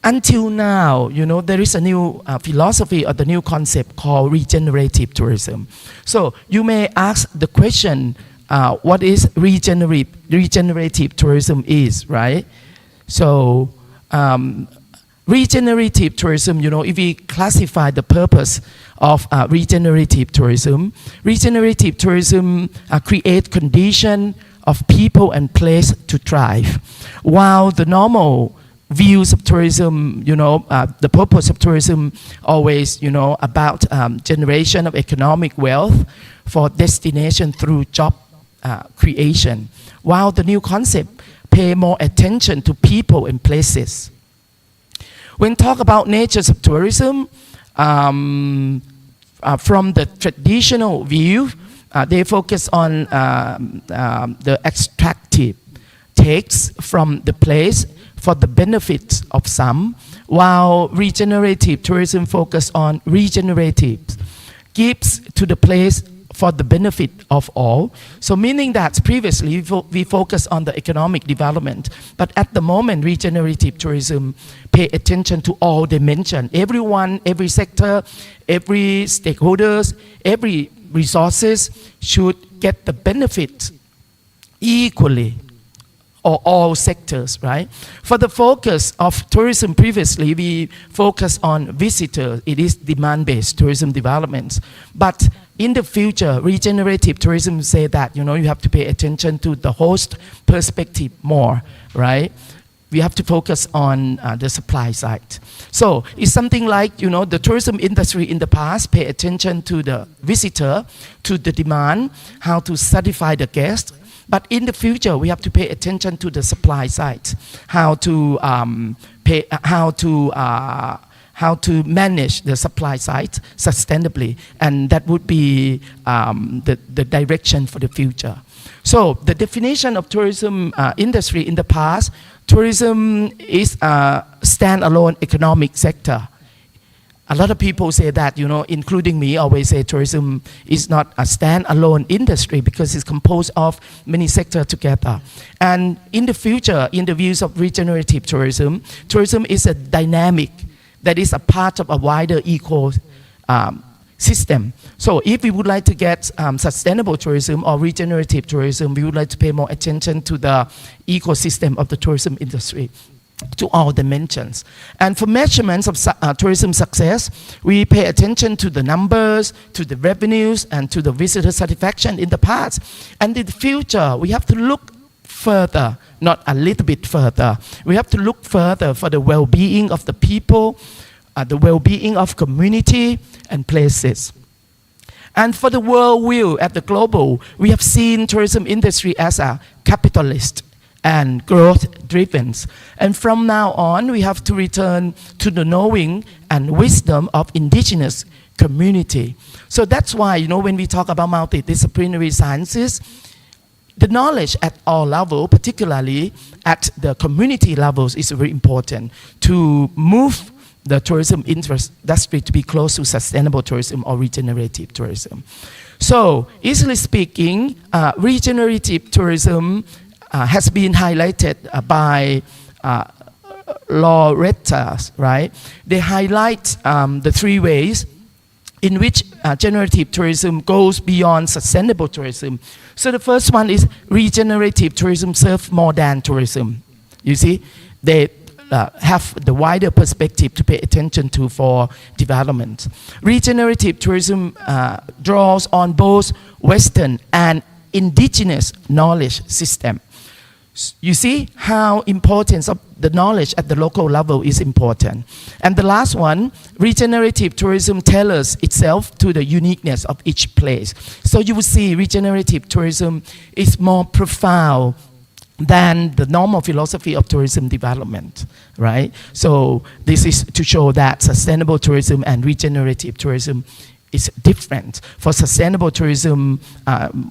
Until now, there is a new philosophy or the new concept called regenerative tourism. So you may ask the question, what is regenerative tourism is, right? So regenerative tourism, if we classify the purpose of regenerative tourism create condition of people and place to thrive. While the normal views of tourism, the purpose of tourism always, about generation of economic wealth for destination through job creation. While the new concept pay more attention to people and places. When talk about natures of tourism, from the traditional view, they focus on the extractive takes from the place for the benefits of some, while regenerative tourism focus on regenerative, gives to the place for the benefit of all. So meaning that previously we focus on the economic development, but at the moment regenerative tourism pay attention to all dimensions. Everyone, every sector, every stakeholders, every resources should get the benefit equally, or all sectors, right? For the focus of tourism previously, we focus on visitors. It is demand-based tourism development. But in the future, regenerative tourism say that, you have to pay attention to the host perspective more, right? We have to focus on the supply side. So it's something like, the tourism industry in the past pay attention to the visitor, to the demand, how to satisfy the guest. But in the future, we have to pay attention to the supply side, how to manage the supply side sustainably, and that would be the direction for the future. So the definition of tourism industry in the past, tourism is a standalone economic sector. A lot of people say that, including me, always say tourism is not a standalone industry because it's composed of many sectors together. And in the future, in the views of regenerative tourism, tourism is a dynamic that is a part of a wider ecosystem. So if we would like to get sustainable tourism or regenerative tourism, we would like to pay more attention to the ecosystem of the tourism industry, to all dimensions. And for measurements of tourism success, we pay attention to the numbers, to the revenues, and to the visitor satisfaction in the past. And in the future, we have to look further, not a little bit further. We have to look further for the well-being of the people, the well-being of community and places. And for the world view at the global, we have seen tourism industry as a capitalist and growth driven. And from now on, we have to return to the knowing and wisdom of indigenous community. So that's why, you know, when we talk about multidisciplinary sciences, the knowledge at all levels, particularly at the community levels, is very important to move the tourism industry to be close to sustainable tourism or regenerative tourism. So, easily speaking, regenerative tourism has been highlighted by laureates, right? They highlight the three ways in which generative tourism goes beyond sustainable tourism. So the first one is regenerative tourism serves more than tourism. You see, they have the wider perspective to pay attention to for development. Regenerative tourism draws on both Western and indigenous knowledge system. You see how importance of the knowledge at the local level is important. And the last one, regenerative tourism tailors itself to the uniqueness of each place. So you will see regenerative tourism is more profound than the normal philosophy of tourism development, right? So this is to show that sustainable tourism and regenerative tourism is different. For sustainable tourism,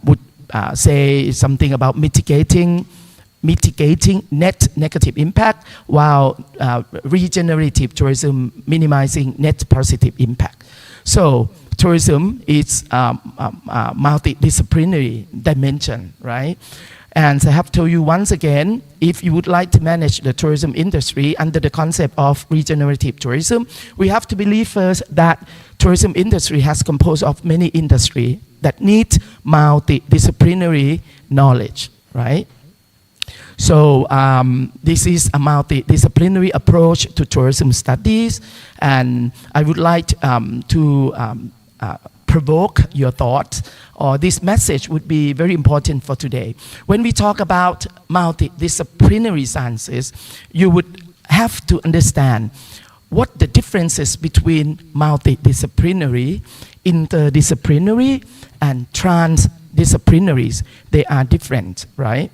would say something about mitigating net negative impact, while regenerative tourism minimizing net positive impact. So tourism is multidisciplinary dimension, right? And I have told you once again, if you would like to manage the tourism industry under the concept of regenerative tourism, we have to believe first that tourism industry has composed of many industries that need multidisciplinary knowledge, right? So this is a multidisciplinary approach to tourism studies, and I would like to provoke your thoughts, or this message would be very important for today. When we talk about multidisciplinary sciences, you would have to understand what the differences between multidisciplinary, interdisciplinary, and transdisciplinaries. They are different, right?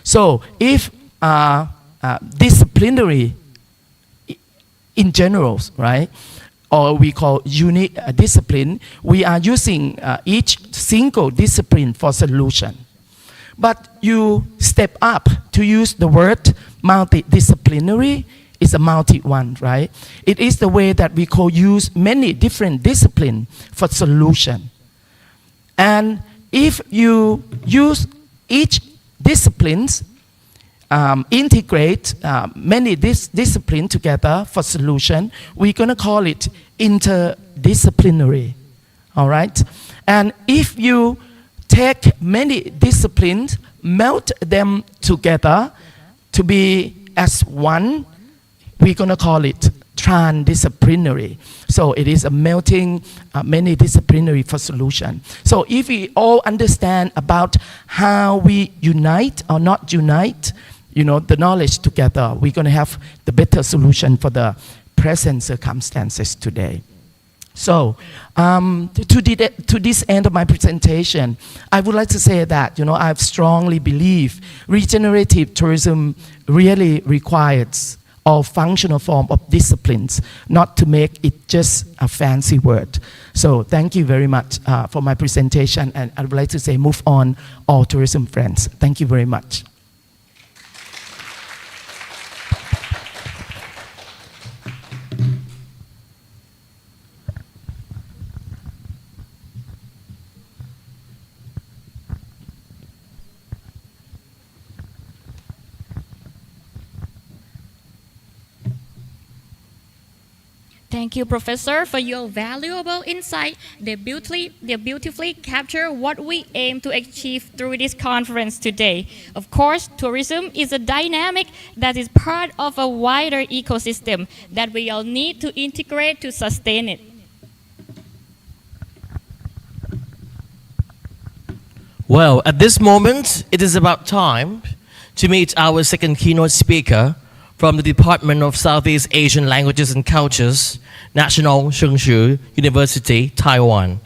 So if disciplinary in general, right, or we call unique discipline, we are using each single discipline for solution. But you step up to use the word multidisciplinary, is a multi one, right? It is the way that we use many different disciplines for solution. And if you use each disciplines, integrate many disciplines together for solution, we're going to call it interdisciplinary, all right? And if you take many disciplines, melt them together to be as one, we're going to call it transdisciplinary. So it is a melting many disciplinary for solution. So if we all understand about how we unite or not unite, you know, the knowledge together, we're going to have the better solution for the present circumstances today. So to this end of my presentation, I would like to say that, you know, I strongly believe regenerative tourism really requires all functional form of disciplines, not to make it just a fancy word. So thank you very much for my presentation, and I would like to say move on, all tourism friends. Thank you very much.
Thank you, Professor, for your valuable insight. They beautifully capture what we aim to achieve through this conference today. Of course, tourism is a dynamic that is part of a wider ecosystem that we all need to integrate to sustain it.
Well, at this moment, it is about time to meet our second keynote speaker from the Department of Southeast Asian Languages and Cultures, National Chengchi University, Taiwan.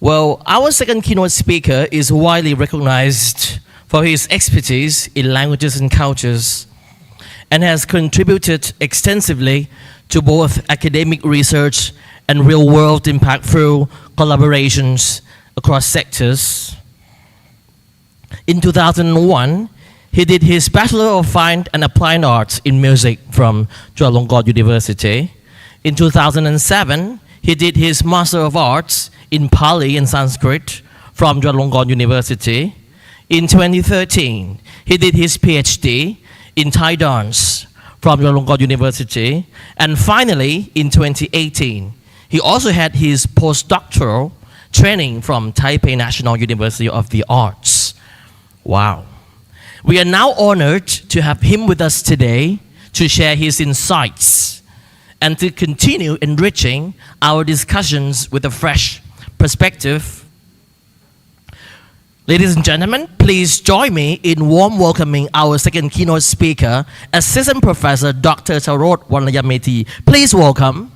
Well, our second keynote speaker is widely recognized for his expertise in languages and cultures, and has contributed extensively to both academic research and real-world impact through collaborations across sectors. In 2001, he did his Bachelor of Fine and Applied Arts in Music from Chulalongkorn University. In 2007, he did his Master of Arts in Pali and Sanskrit from Chulalongkorn University. In 2013, he did his PhD in Thai dance from Chulalongkorn University. And finally, in 2018, he also had his postdoctoral training from Taipei National University of the Arts. Wow. We are now honored to have him with us today to share his insights and to continue enriching our discussions with a fresh perspective. Ladies and gentlemen, please join me in warm welcoming our second keynote speaker, Assistant Professor Dr. Chawarote Valyamedhi. Please welcome.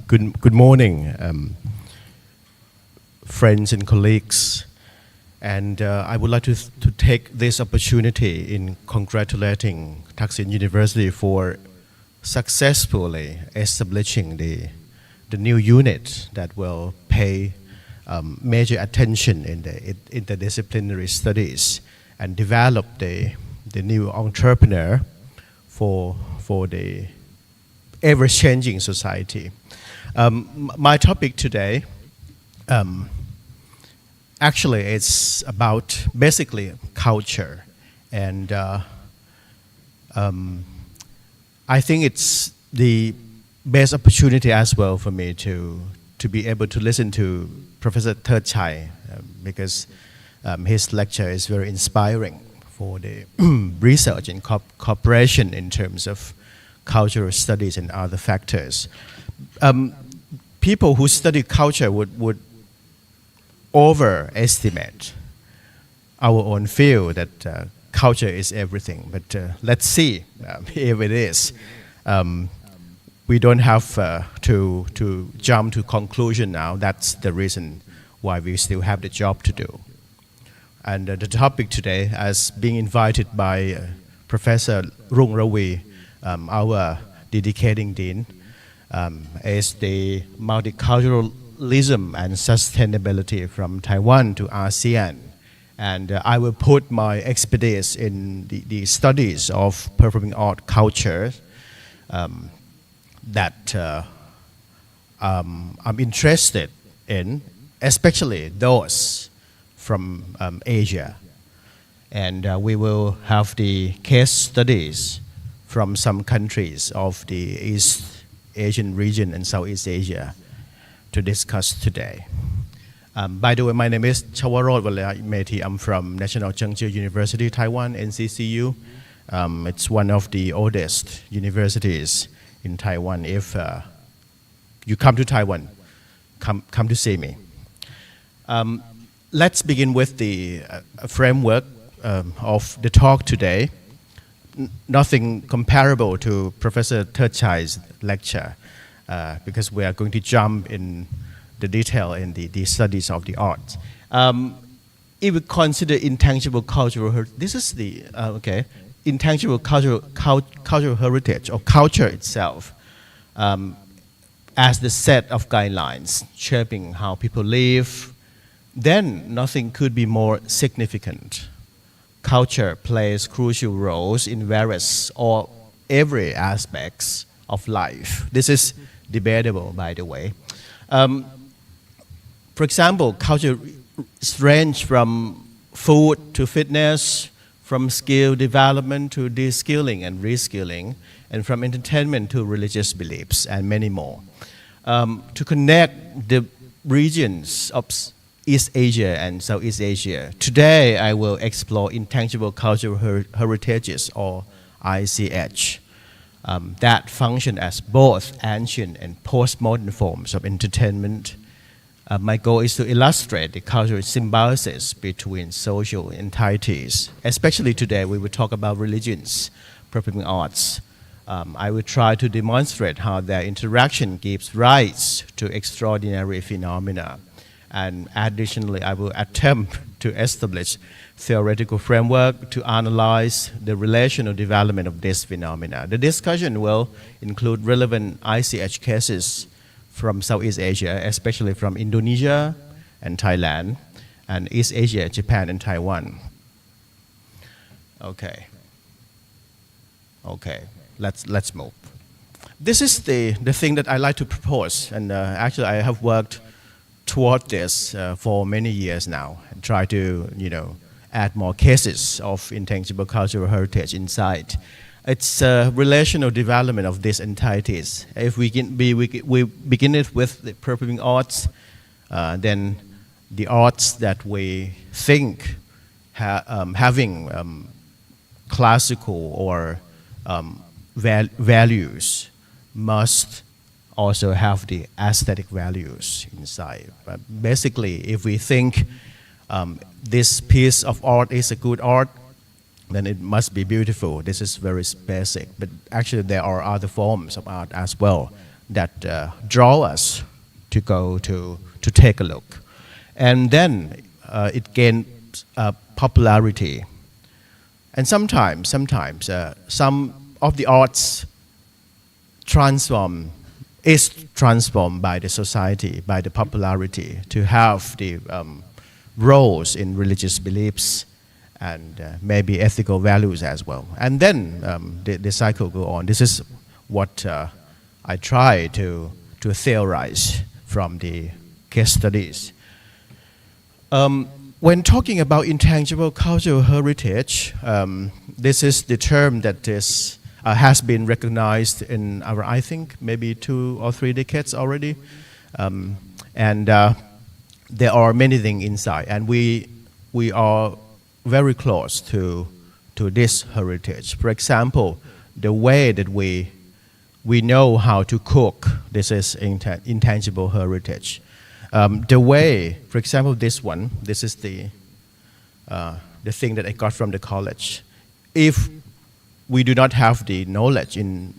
Good morning, friends and colleagues. And I would like to take this opportunity in congratulating Thaksin University for successfully establishing the new unit that will pay major attention in the interdisciplinary studies and develop the new entrepreneur for the ever-changing society. My topic today, actually, it's about basically culture, and I think it's the best opportunity as well for me to be able to listen to Professor Therdchai because his lecture is very inspiring for the research and cooperation in terms of cultural studies and other factors. People who study culture would overestimate our own feel that culture is everything. But let's see if it is. We don't have to jump to conclusion now. That's the reason why we still have the job to do. And the topic today, as being invited by Professor Rung Ravi, our dedicating dean, is the multiculturalism and sustainability from Taiwan to ASEAN. And I will put my expertise in the studies of performing art culture that I'm interested in, especially those from Asia. And we will have the case studies from some countries of the East Asian region and Southeast Asia to discuss today. By the way, my name is Chawarote Valyamedhi. I'm from National Chengchi University, Taiwan, NCCU. It's one of the oldest universities in Taiwan. If you come to Taiwan, come to see me. Let's begin with the framework of the talk today. Nothing comparable to Professor Therdchai's lecture because we are going to jump in the detail in the studies of the arts. If we consider intangible cultural, this is the intangible cultural heritage or culture itself as the set of guidelines shaping how people live, then nothing could be more significant. Culture plays crucial roles in various or every aspects of life. This is debatable, by the way. For example, culture range from food to fitness, from skill development to de-skilling and reskilling, and from entertainment to religious beliefs, and many more. To connect the regions of East Asia and Southeast Asia, today I will explore intangible cultural heritages, or ICH, that function as both ancient and postmodern forms of entertainment, My goal is to illustrate the cultural symbiosis between social entities. Especially today, we will talk about religions, performing arts. I will try to demonstrate how their interaction gives rise to extraordinary phenomena. And additionally, I will attempt to establish theoretical framework to analyze the relational development of this phenomena. The discussion will include relevant ICH cases from Southeast Asia, especially from Indonesia and Thailand, and East Asia, Japan and Taiwan. Okay, let's move. This is the thing that I like to propose, and actually I have worked toward this for many years now, and try to add more cases of intangible cultural heritage inside. It's a relational development of these entities. If we begin it with the performing arts, then the arts that we think having classical or values must also have the aesthetic values inside. But basically, if we think this piece of art is a good art, then it must be beautiful. This is very basic. But actually, there are other forms of art as well that draw us to go to take a look. And then it gains popularity. And sometimes some of the arts is transformed by the society, by the popularity, to have the roles in religious beliefs and maybe ethical values as well. And then the cycle go on. This is what I try to theorize from the case studies. When talking about intangible cultural heritage, this is the term that has been recognized in our, I think, maybe 2 or 3 decades already. And there are many things inside, and we are very close to this heritage. For example, the way that we know how to cook, this is intangible heritage. The way, for example, this is the thing that I got from the college. If we do not have the knowledge in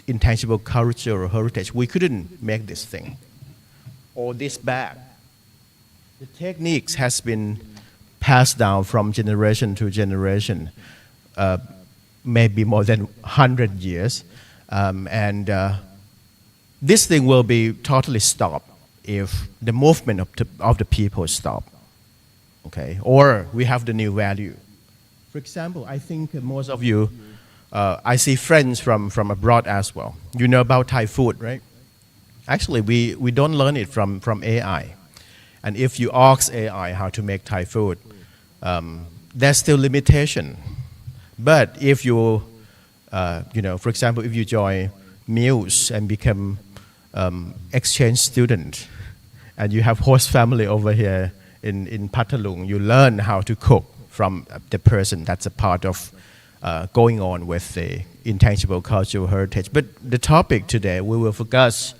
intangible cultural heritage, we couldn't make this thing. Or this bag. The techniques has been passed down from generation to generation, maybe more than 100 years. And this thing will be totally stopped if the movement of the people stop. Okay? Or we have the new value. For example, I think most of you, I see friends from abroad as well. You know about Thai food, right? Actually, we don't learn it from AI. And if you ask AI how to make Thai food, there's still limitation. But if you, for example, if you join MuSE and become exchange student, and you have host family over here in Pathalung, you learn how to cook from the person. That's a part of going on with the intangible cultural heritage. But the topic today, we will focus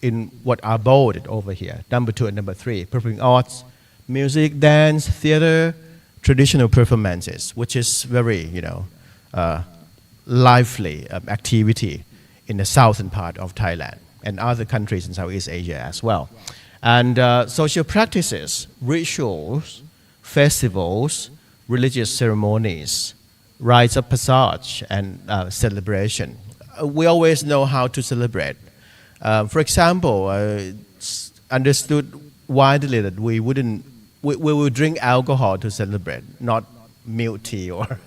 in what are bolded over here, number 2 and number 3, performing arts, music, dance, theater, traditional performances, which is very, lively activity in the southern part of Thailand and other countries in Southeast Asia as well. And social practices, rituals, festivals, religious ceremonies, rites of passage, and celebration. We always know how to celebrate. For example, understood widely that we will drink alcohol to celebrate, not milk tea or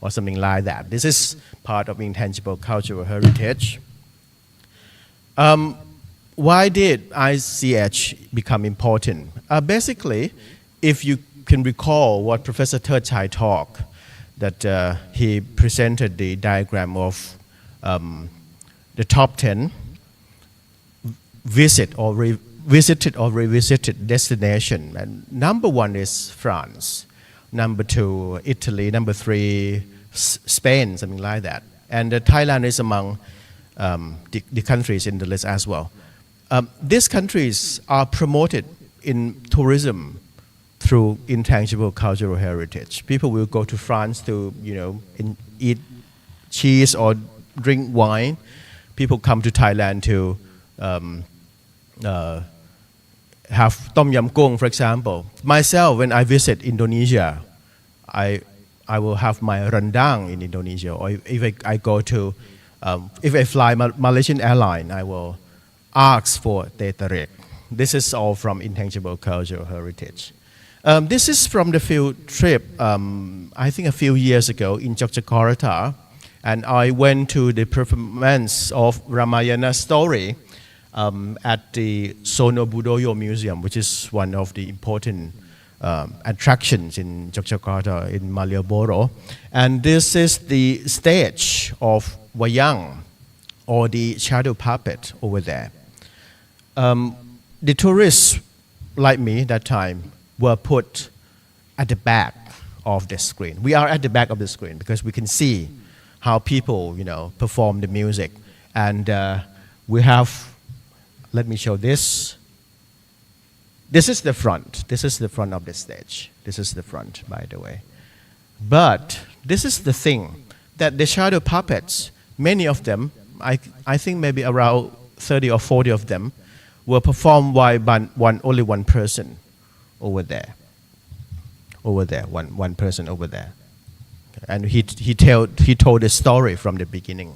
something like that. This is part of intangible cultural heritage. Why did ICH become important? Basically, if you can recall what Professor Therdchai talked, that he presented the diagram of the top 10 visited or revisited destination. And number 1 is France, number 2 Italy, number 3 Spain, something like that. And Thailand is among the countries in the list as well. These countries are promoted in tourism through intangible cultural heritage. People will go to France to, eat cheese or drink wine. People come to Thailand to have tom yam goong, for example. Myself, when I visit Indonesia, I will have my rendang in Indonesia. Or if I go to, if I fly Malaysian airline, I will ask for teh tarik. This is all from intangible cultural heritage. This is from the field trip, I think a few years ago in Yogyakarta, and I went to the performance of Ramayana story at the Sono Budoyo Museum, which is one of the important attractions in Yogyakarta, in Malioboro. And this is the stage of Wayang, or the shadow puppet over there. The tourists, like me that time, were put at the back of the screen. We are at the back of the screen because we can see how people, perform the music. And we have, let me show this. This is the front. This is the front of the stage. This is the front, by the way. But this is the thing, that the shadow puppets, many of them, I think maybe around 30 or 40 of them, were performed by only one person over there. One person over there. And he told the story from the beginning.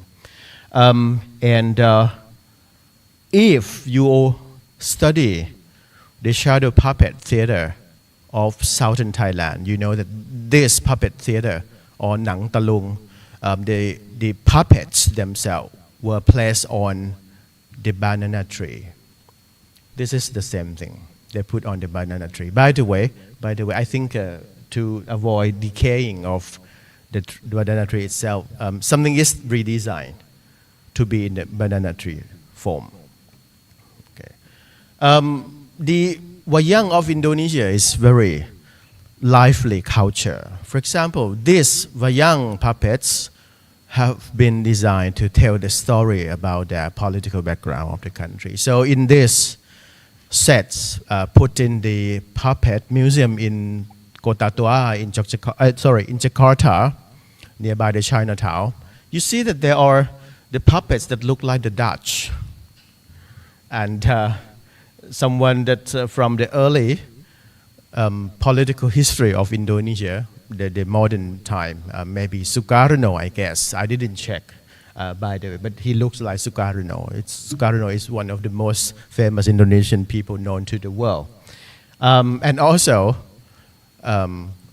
If you study the shadow puppet theater of southern Thailand, you know that this puppet theater, or Nang Talung, the puppets themselves were placed on the banana tree. This is the same thing. They put on the banana tree. By the way, I think to avoid decaying of the banana tree itself, something is redesigned to be in the banana tree form. Okay. The wayang of Indonesia is very lively culture. For example, these wayang puppets have been designed to tell the story about the political background of the country. So in this sets put in the puppet museum in Kota Tua in Jakarta, nearby the Chinatown, you see that there are the puppets that look like the Dutch. And someone that from the early political history of Indonesia, the modern time, maybe Sukarno, I guess. I didn't check, by the way, but he looks like Sukarno. Sukarno is one of the most famous Indonesian people known to the world. And also,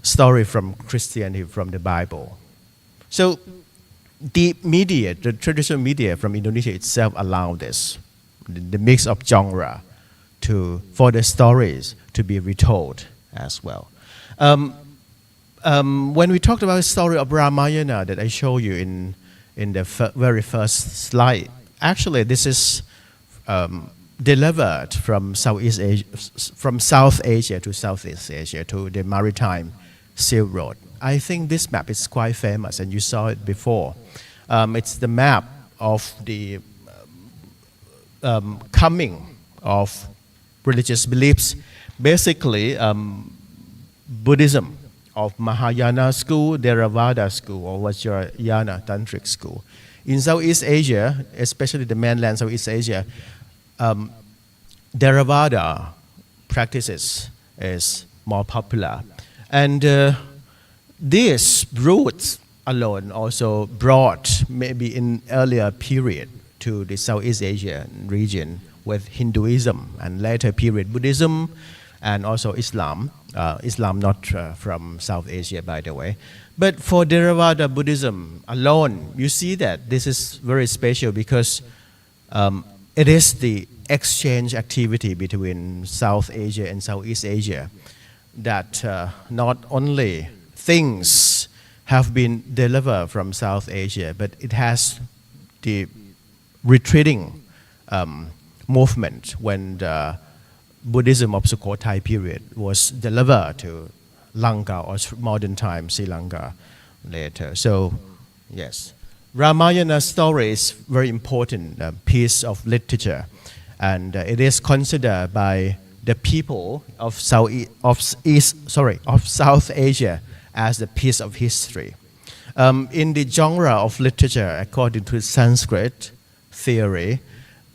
story from Christianity, from the Bible. So the media, the traditional media from Indonesia itself allow this, the mix of genre, for the stories to be retold as well. When we talked about the story of Ramayana that I showed you in the very first slide, actually this is delivered from Southeast Asia, from South Asia to Southeast Asia to the maritime Silk Road. I think this map is quite famous, and you saw it before. It's the map of the coming of religious beliefs. Basically, Buddhism of Mahayana school, Theravada school, or Vajrayana Tantric school. In Southeast Asia, especially the mainland Southeast Asia, Theravada practices is more popular. And these roots alone also brought, maybe in earlier period, to the Southeast Asia region with Hinduism, and later period Buddhism, and also Islam. Islam not from South Asia, by the way. But for Theravada Buddhism alone, you see that this is very special because it is the exchange activity between South Asia and Southeast Asia that not only things have been delivered from South Asia, but it has the retreating movement when the Buddhism of Sukhothai period was delivered to Lanka, or modern time Sri Lanka later. So, yes, Ramayana story is very important piece of literature, and it is considered by the people of South Asia as a piece of history. In the genre of literature, according to Sanskrit theory,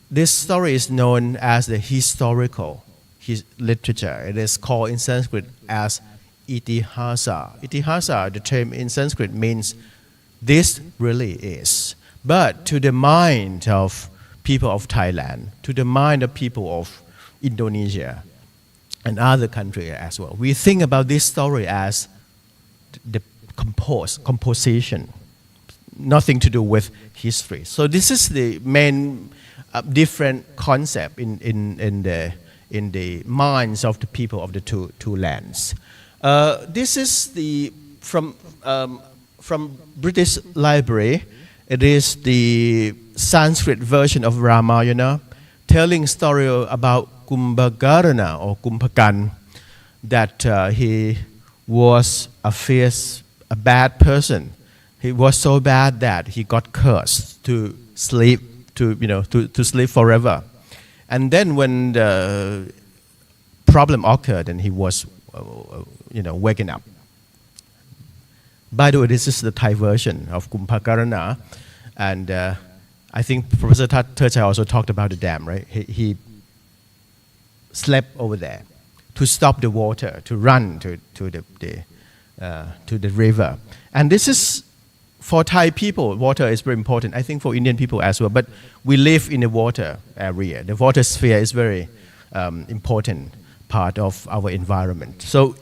this story is known as the historical literature. It is called in Sanskrit as itihasa. Itihasa, the term in Sanskrit, means this really is. But to the mind of people of Thailand, to the mind of people of Indonesia and other countries as well, we think about this story as the composition, nothing to do with history. So this is the main different concept in the minds of the people of the two lands. This is from British Library. It is the Sanskrit version of Ramayana, telling story about Kumbhakarna or Kumbhakan, that he was a bad person. He was so bad that he got cursed to sleep, to sleep forever. And then when the problem occurred and he was, waking up. By the way, this is the Thai version of Kumbhakarna, and I think Professor Therdchai also talked about the dam, right? He slept over there to stop the water, to run to the river. And this is, for Thai people, water is very important. I think for Indian people as well. But we live in a water area. The water sphere is very important part of our environment. So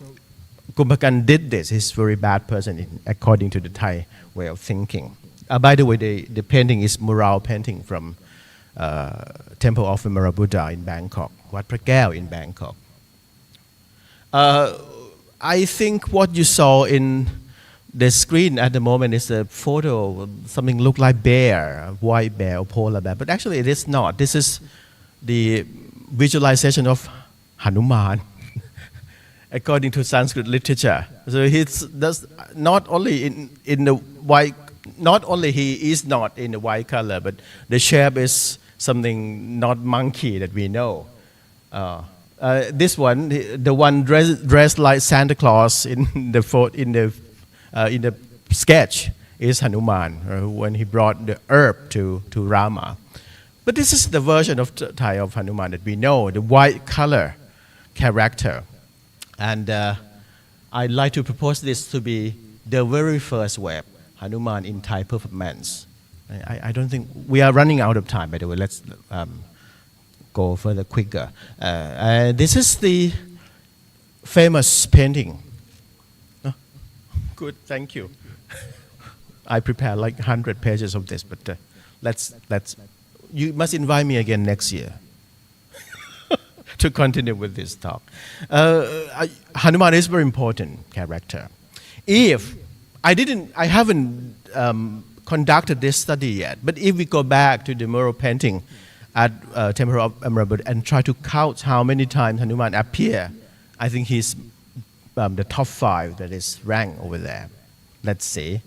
Kumbhakan did this. He's a very bad person according to the Thai way of thinking. By the way, the painting is mural painting from Temple of Vimara Buddha in Bangkok, Wat Phra Kaew in Bangkok. I think what you saw in the screen at the moment is a photo, something look like bear, a white bear or polar bear, but actually it is not. This is the visualization of Hanuman, according to Sanskrit literature. So that's not only in the white, not only he is not in the white color, but the shape is something not monkey that we know. This one, the one dressed like Santa Claus in the sketch is Hanuman, when he brought the herb to Rama. But this is the version of Thai of Hanuman that we know, the white color character. And I'd like to propose this to be the very first web, Hanuman in Thai performance. I don't think, we are running out of time, by the way. Let's go further quicker. This is the famous painting. Oh, good, thank you. I prepared like 100 pages of this, but you must invite me again next year to continue with this talk. Hanuman is a very important character. I haven't conducted this study yet, but if we go back to the mural painting at Temple of Vimara Buddha and try to count how many times Hanuman appear, I think he's the top 5 that is ranked over there. Let's see.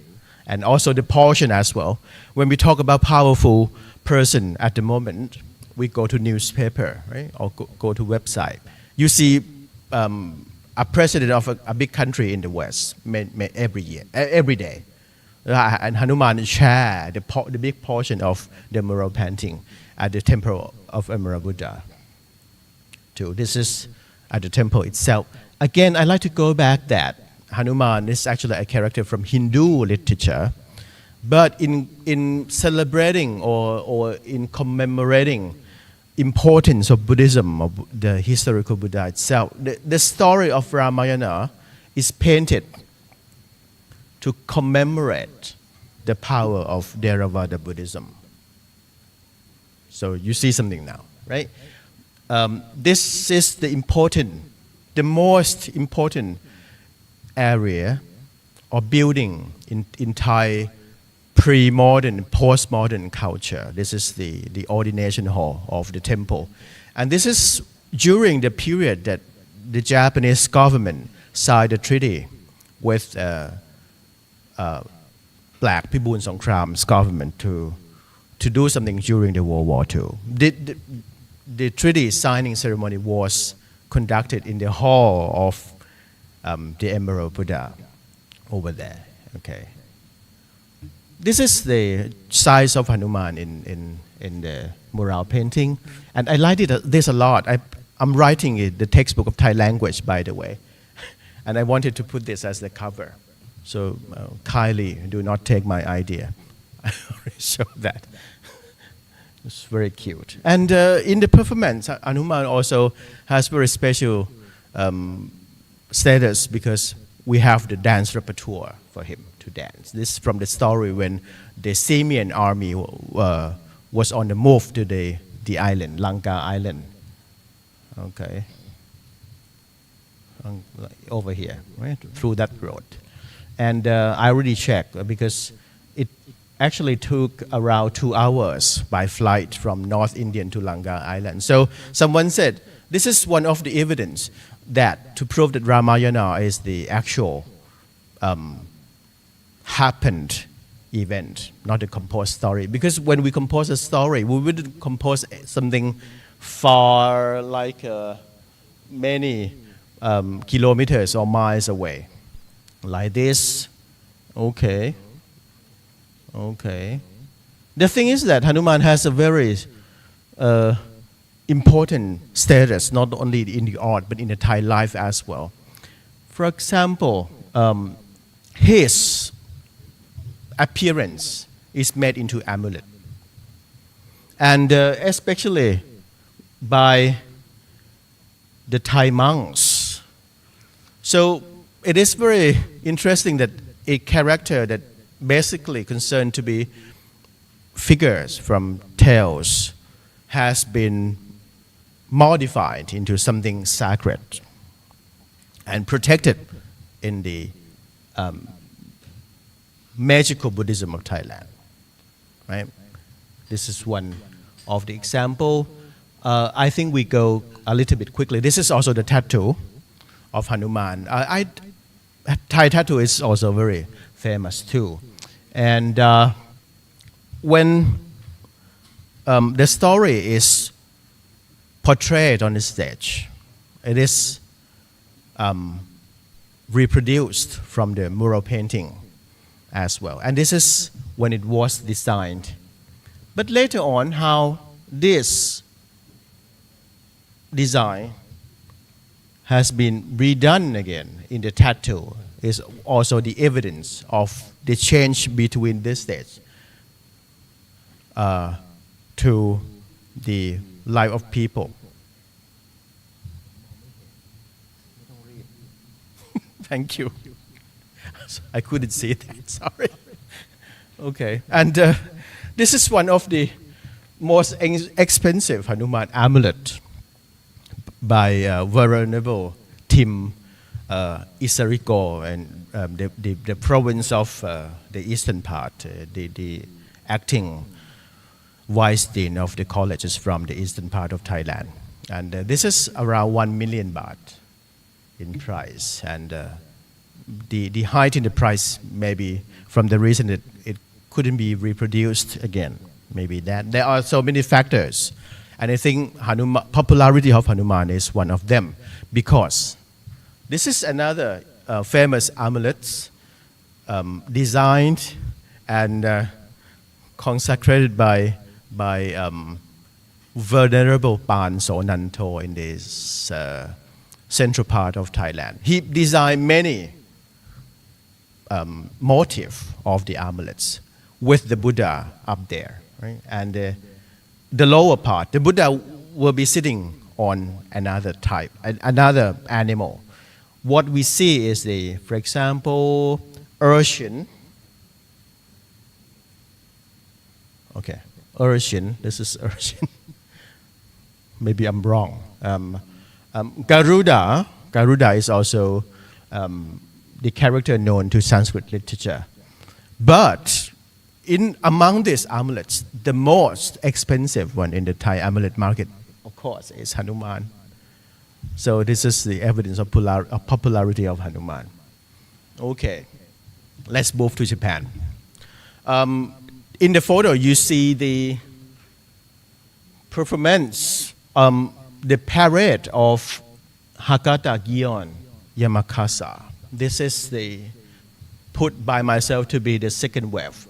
And also the portion as well. When we talk about powerful person at the moment, we go to newspaper, right? Or go to website. You see a president of a big country in the West every day. And Hanuman share the big portion of the mural painting at the Temple of Vimara Buddha. This is at the temple itself. Again, I'd like to go back that Hanuman is actually a character from Hindu literature, but in celebrating or in commemorating importance of Buddhism, of the historical Buddha itself, the story of Ramayana is painted to commemorate the power of Theravada Buddhism. So you see something now, right? This is the most important area or building in Thai pre-modern, post-modern culture. This is the ordination hall of the temple. And this is during the period that the Japanese government signed a treaty with Black Pibun Songkram's government to do something during the World War II. The treaty signing ceremony was conducted in the hall of the Emerald Buddha over there. Okay. This is the size of Hanuman in the mural painting, and I liked this a lot. I'm writing the textbook of Thai language, by the way, and I wanted to put this as the cover. So kindly do not take my idea. I already showed that. It's very cute. And in the performance, Hanuman also has very special status because we have the dance repertoire for him to dance. This is from the story when the Samian army was on the move to the island, Lanka Island. Okay. Over here, right? Through that road. And I already checked because it actually took around 2 hours by flight from North Indian to Lanka Island. So someone said, this is one of the evidence that to prove that Ramayana is the actual happened event, not a composed story. Because when we compose a story, we wouldn't compose something far like many kilometers or miles away. Like this. Okay. Okay. The thing is that Hanuman has a very important status, not only in the art, but in the Thai life as well. For example, his appearance is made into amulet. And especially by the Thai monks. So it is very interesting that a character that basically concerned to be figures from tales has been modified into something sacred and protected in the magical Buddhism of Thailand. Right? This is one of the example. I think we go a little bit quickly. This is also the tattoo of Hanuman. Thai tattoo is also very famous too. And when the story is portrayed on the stage, it is reproduced from the mural painting as well. And this is when it was designed. But later on, how this design has been redone again in the tattoo is also the evidence of the change between this stage to the life of people. Thank you. I couldn't see that, sorry. Okay, and this is one of the most expensive Hanuman amulet by venerable Tim Isariko and the province of the eastern part, the acting vice dean of the colleges from the eastern part of Thailand. And this is around 1 million baht in price. And the height in the price maybe from the reason that it couldn't be reproduced again. Maybe that. There are so many factors. And I think popularity of Hanuman is one of them because this is another famous amulet designed and consecrated by Venerable Pan Sonanto in this central part of Thailand. He designed many motifs of the amulets with the Buddha up there. Right? And the lower part, the Buddha will be sitting on another type, another animal. What we see is for example, urchin. Okay, urchin, this is urchin. Maybe I'm wrong. Garuda is also the character known to Sanskrit literature. But among these amulets, the most expensive one in the Thai amulet market, of course, is Hanuman. So this is the evidence of popularity of Hanuman. Okay, let's move to Japan. In the photo, you see the performance, the parade of Hakata Gion Yamakasa. This is the put by myself to be the second wave.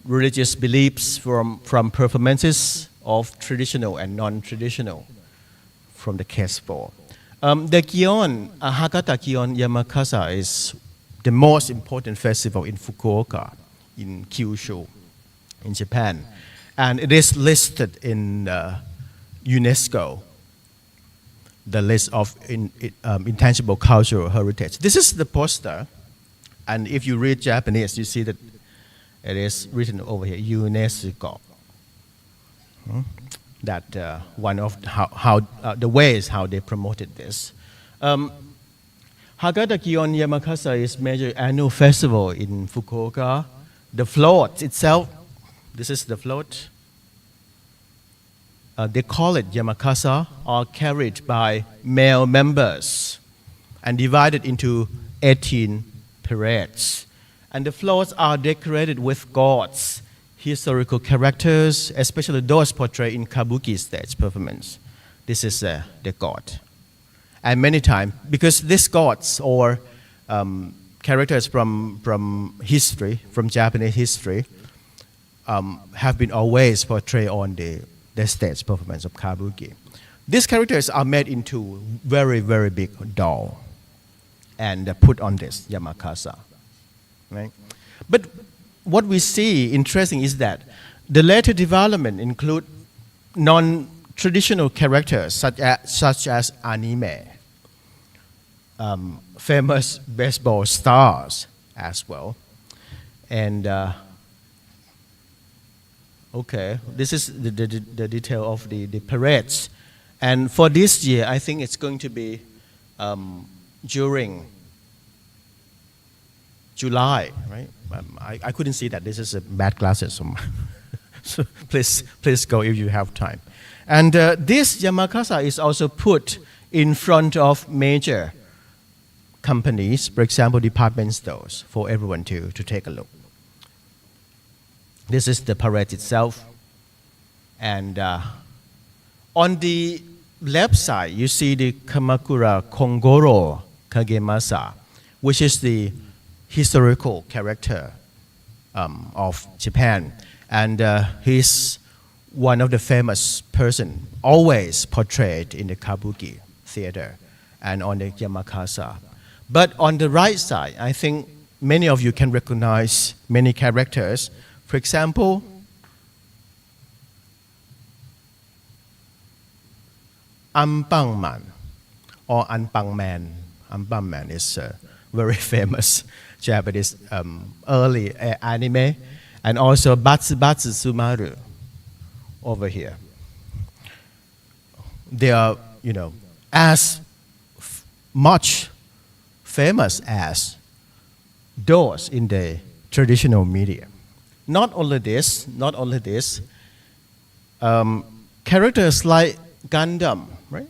Religious beliefs from performances of traditional and non-traditional from the case 4. The Gion, Hakata Gion Yamakasa is the most important festival in Fukuoka, in Kyushu, in Japan. And it is listed in UNESCO, the list of intangible cultural heritage. This is the poster, and if you read Japanese, you see that it is written over here, UNESCO. That one of how the ways how they promoted this. Hakata Gion Yamakasa is major annual festival in Fukuoka. The float itself, this is the float. They call it Yamakasa, are carried by male members and divided into 18 parades. And the floats are decorated with gods, historical characters, especially those portrayed in kabuki stage performance. This is the god. And many times, because these gods or characters from history, from Japanese history, have been always portrayed on the stage performance of kabuki. These characters are made into very, very big doll and put on this Yamakasa. Right? But what we see interesting is that the later development include non-traditional characters such as anime, famous baseball stars as well, and okay, this is the detail of the parades. And for this year, I think it's going to be during July, right? I couldn't see that. This is a bad glasses. So please go if you have time. And this Yamakasa is also put in front of major companies, for example, department stores, for everyone to take a look. This is the parade itself. And on the left side, you see the Kamakura Kongoro Kagemasa, which is the historical character of Japan. And he's one of the famous person always portrayed in the kabuki theater and on the Yamakasa. But on the right side, I think many of you can recognize many characters. For example, Ampang Man or Anpang Man. Ampang Man is a very famous Japanese early anime, and also Batsu Batsu Sumaru over here. They are, as much famous as those in the traditional media. Not only this, characters like Gundam, right?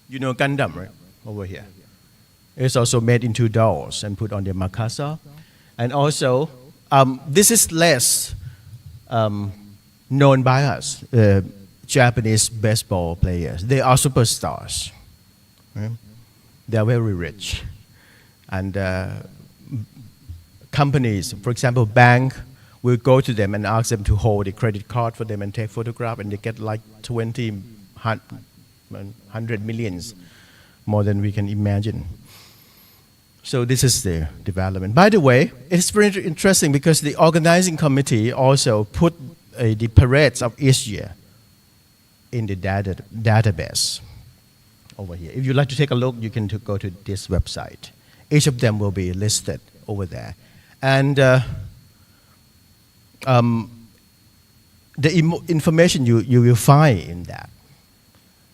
You know Gundam, right? Over here. It's also made into dolls and put on the Yamakasa. And also, this is less known by us, Japanese baseball players. They are superstars. Right? They are very rich. And companies, for example, bank, will go to them and ask them to hold a credit card for them and take photograph, and they get like 100 millions, more than we can imagine. So this is the development. By the way, it's very interesting because the organizing committee also put the parades of each year in the database over here. If you'd like to take a look, you can go to this website. Each of them will be listed over there. And the information you will find in that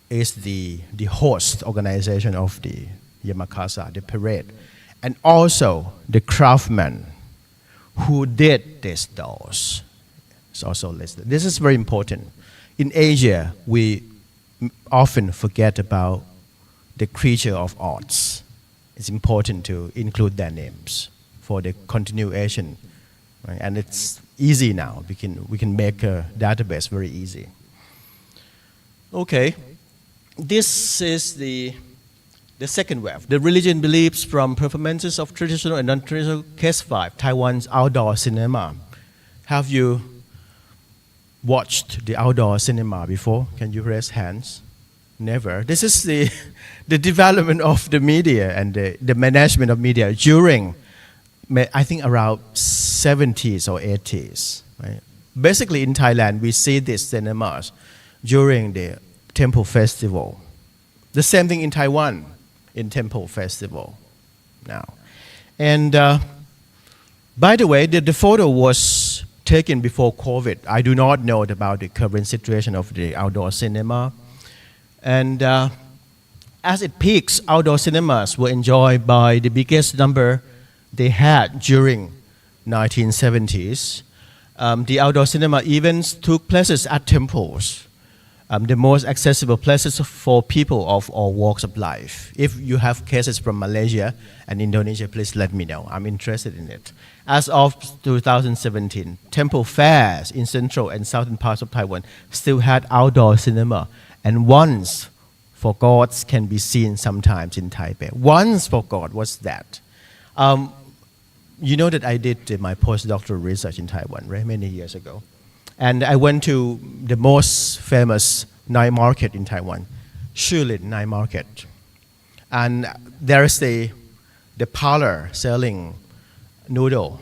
is the host organization of the Yamakasa, the parade, and also the craftsman who did these dolls is also listed. This is very important. In Asia, we often forget about the creature of arts. It's important to include their names for the continuation, right? And it's easy now. We can make a database very easy. Okay, this is the second wave. The religion beliefs from performances of traditional and non-traditional case 5, Taiwan's outdoor cinema. Have you watched the outdoor cinema before? Can you raise hands? Never. This is the development of the media and the management of media during, I think, around 70s or 80s. Right? Basically, in Thailand, we see these cinemas during the Temple Festival. The same thing in Taiwan, in Temple Festival now. And by the way, the photo was taken before COVID. I do not know about the current situation of the outdoor cinema. And as it peaks, outdoor cinemas were enjoyed by the biggest number they had during 1970s. The outdoor cinema events took places at temples, the most accessible places for people of all walks of life. If you have cases from Malaysia and Indonesia, please let me know. I'm interested in it. As of 2017, temple fairs in central and southern parts of Taiwan still had outdoor cinema, and Once for Gods can be seen sometimes in Taipei. Once for God, what's that? You know that I did my postdoctoral research in Taiwan, right, many years ago. And I went to the most famous night market in Taiwan, Shulin Night Market. And there's the parlor selling noodle,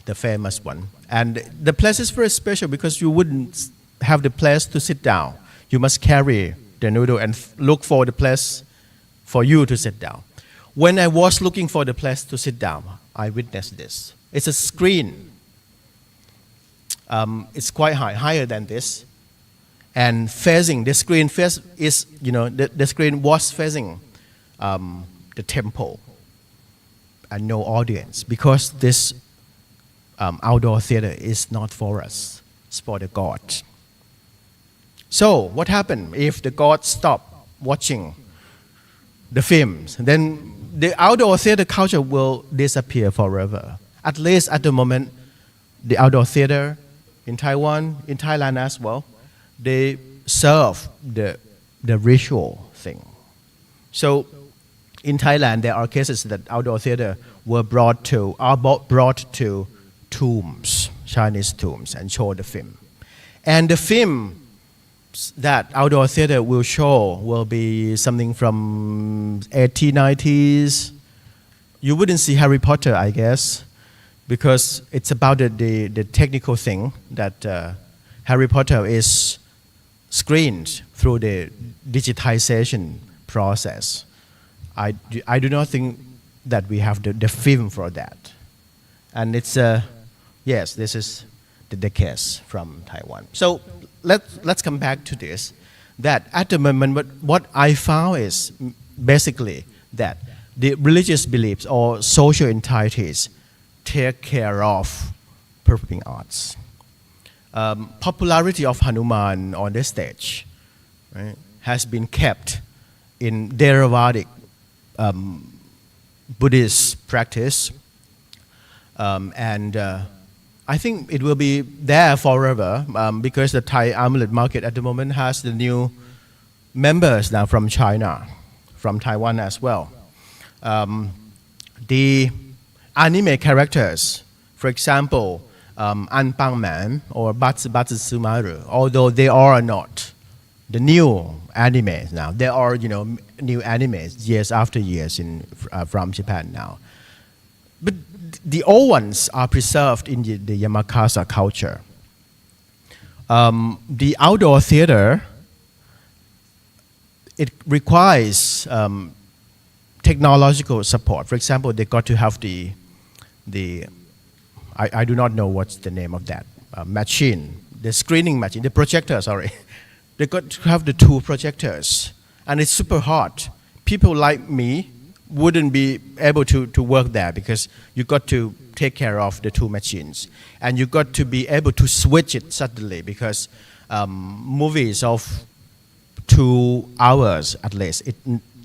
the famous one. And the place is very special because you wouldn't have the place to sit down. You must carry the noodle and look for the place for you to sit down. When I was looking for the place to sit down, I witnessed this. It's a screen. It's quite high, higher than this. And facing, the screen the screen was facing the temple. And no audience, because this outdoor theater is not for us, it's for the God. So what happened if the God stopped watching the films? Then the outdoor theater culture will disappear forever. At least at the moment, the outdoor theater in Taiwan, in Thailand as well, they serve the ritual thing. So in Thailand, there are cases that outdoor theater are brought to tombs, Chinese tombs, and show the film. And the film that outdoor theater will show will be something from 1890s. You wouldn't see Harry Potter, I guess, because it's about the technical thing that Harry Potter is screened through the digitization process. I do not think that we have the film for that. And it's, yes, this is the case from Taiwan. So let's come back to this, that at the moment what I found is basically that the religious beliefs or social entities take care of performing arts. Popularity of Hanuman on the stage, right, has been kept in Theravadic Buddhist practice, and I think it will be there forever because the Thai amulet market at the moment has the new members now from China, from Taiwan as well. The anime characters, for example, Anpang Man or Batsu Sumaru, although they are not the new animes now. There are, new animes years after years from Japan now. But the old ones are preserved in the Yamakasa culture. The outdoor theater, it requires technological support. For example, they got to have I do not know what's the name of that machine, the screening machine, the projector, sorry. They got to have the two projectors, and it's super hot. People like me wouldn't be able to work there because you got to take care of the two machines, and you got to be able to switch it suddenly because movies of 2 hours at least, it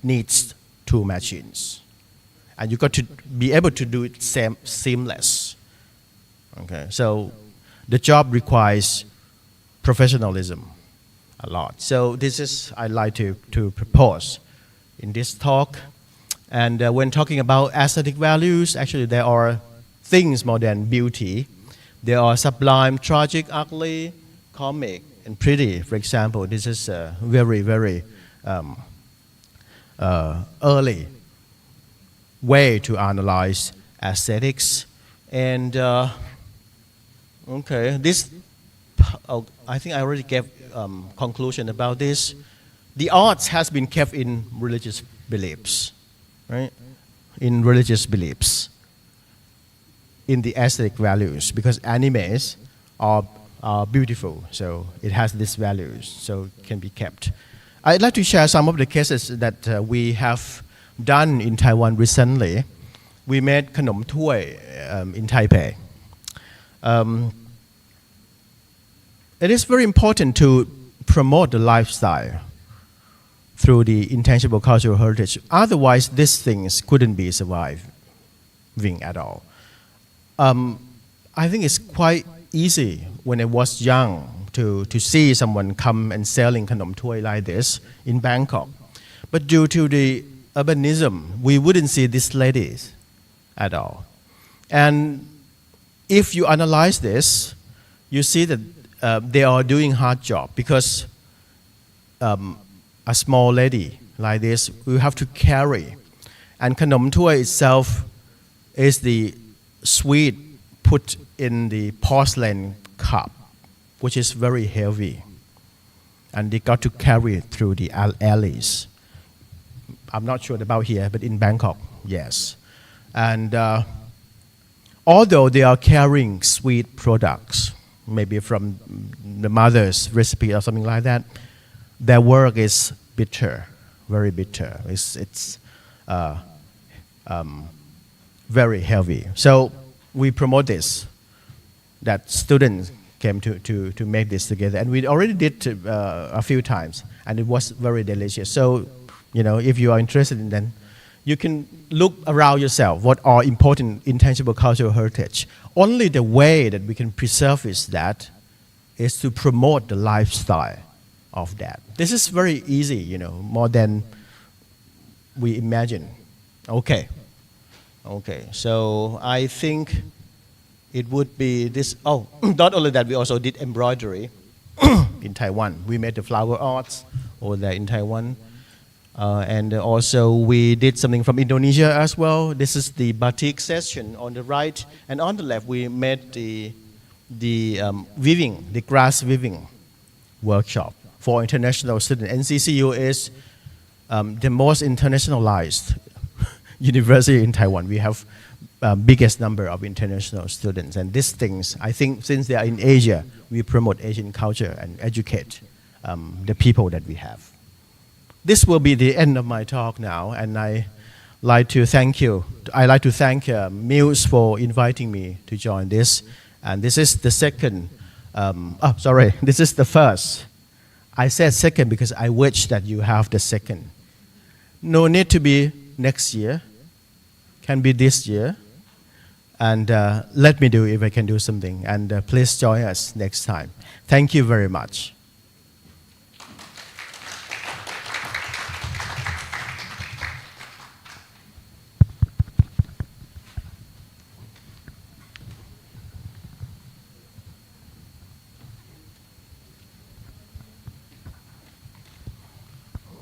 needs two machines, and you got to be able to do it seamless. Okay, so the job requires professionalism. a lot. So this is I'd like to propose in this talk. And when talking about aesthetic values, actually there are things more than beauty. There are sublime, tragic, ugly, comic, and pretty. For example, this is a very, very early way to analyze aesthetics. And okay, this, I think I already gave conclusion about this. The arts has been kept in religious beliefs, right? In religious beliefs, in the aesthetic values, because animes are beautiful, so it has these values, so it can be kept. I'd like to share some of the cases that we have done in Taiwan recently. We made Khanom Thuai in Taipei. It is very important to promote the lifestyle through the intangible cultural heritage. Otherwise, these things couldn't be surviving at all. I think it's quite easy when I was young to see someone come and selling Khanom Thuai like this in Bangkok. But due to the urbanism, we wouldn't see these ladies at all. And if you analyze this, you see that they are doing hard job, because a small lady like this will have to carry. And Khanom Thuai itself is the sweet put in the porcelain cup, which is very heavy. And they got to carry it through the alleys. I'm not sure about here, but in Bangkok, yes. And although they are carrying sweet products, maybe from the mother's recipe or something like that, their work is bitter, very bitter. It's very heavy. So we promote this, that students came to make this together. And we already did a few times, and it was very delicious. So, you know, if you are interested in that, you can look around yourself, what are important intangible cultural heritage. Only the way that we can preserve that is to promote the lifestyle of that. This is very easy, you know, more than we imagine. Okay, so I think it would be this, not only that, we also did embroidery in Taiwan. We made the flower arts over there in Taiwan. And also we did something from Indonesia as well. This is the batik session on the right, and on the left we made the weaving, the grass weaving workshop for international students. NCCU is the most internationalized university in Taiwan. We have biggest number of international students, and these things, I think, since they are in Asia, we promote Asian culture and educate the people that we have. This will be the end of my talk now, and I like to thank you. I like to thank MuSE for inviting me to join this. And this is the second. This is the first. I said second because I wish that you have the second. No need to be next year. Can be this year. And let me do if I can do something. And please join us next time. Thank you very much.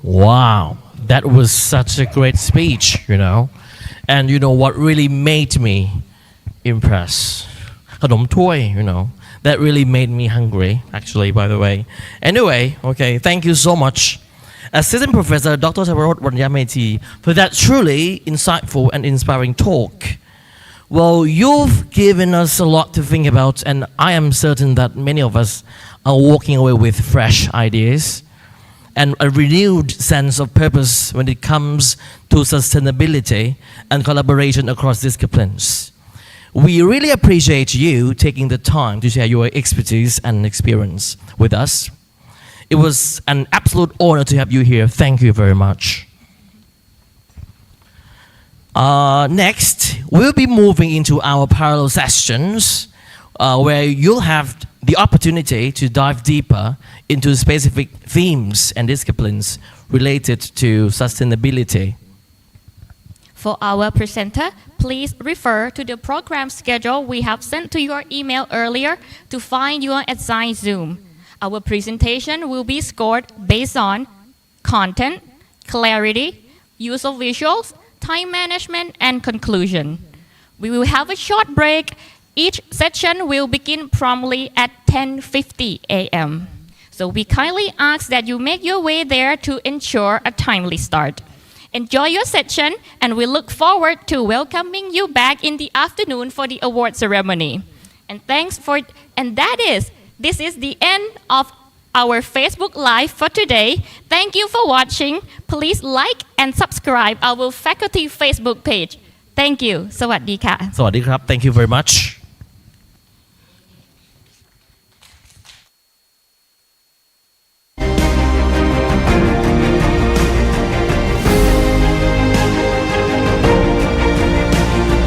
Wow, that was such a great speech, you know. And you know what really made me impressed? Khanom Thuai, you know. That really made me hungry, actually, by the way. Anyway, okay, thank you so much, Assistant Professor Dr. Chawarote Valyamedhi, for that truly insightful and inspiring talk. Well, you've given us a lot to think about, and I am certain that many of us are walking away with fresh ideas and a renewed sense of purpose when it comes to sustainability and collaboration across disciplines. We really appreciate you taking the time to share your expertise and experience with us. It was an absolute honor to have you here. Thank you very much. Next, we'll be moving into our parallel sessions where you'll have the opportunity to dive deeper into specific themes and disciplines related to sustainability.
For our presenter, please refer to the program schedule we have sent to your email earlier to find your assigned Zoom. Our presentation will be scored based on content, clarity, use of visuals, time management, and conclusion. We will have a short break. Each session will begin promptly at 10:50 a.m. So we kindly ask that you make your way there to ensure a timely start. Enjoy your session, and we look forward to welcoming you back in the afternoon for the award ceremony. This is the end of our Facebook Live for today. Thank you for watching. Please like and subscribe our faculty Facebook page. Thank you. สวัสดีค่ะ
สวัสดีครับ Thank you very much.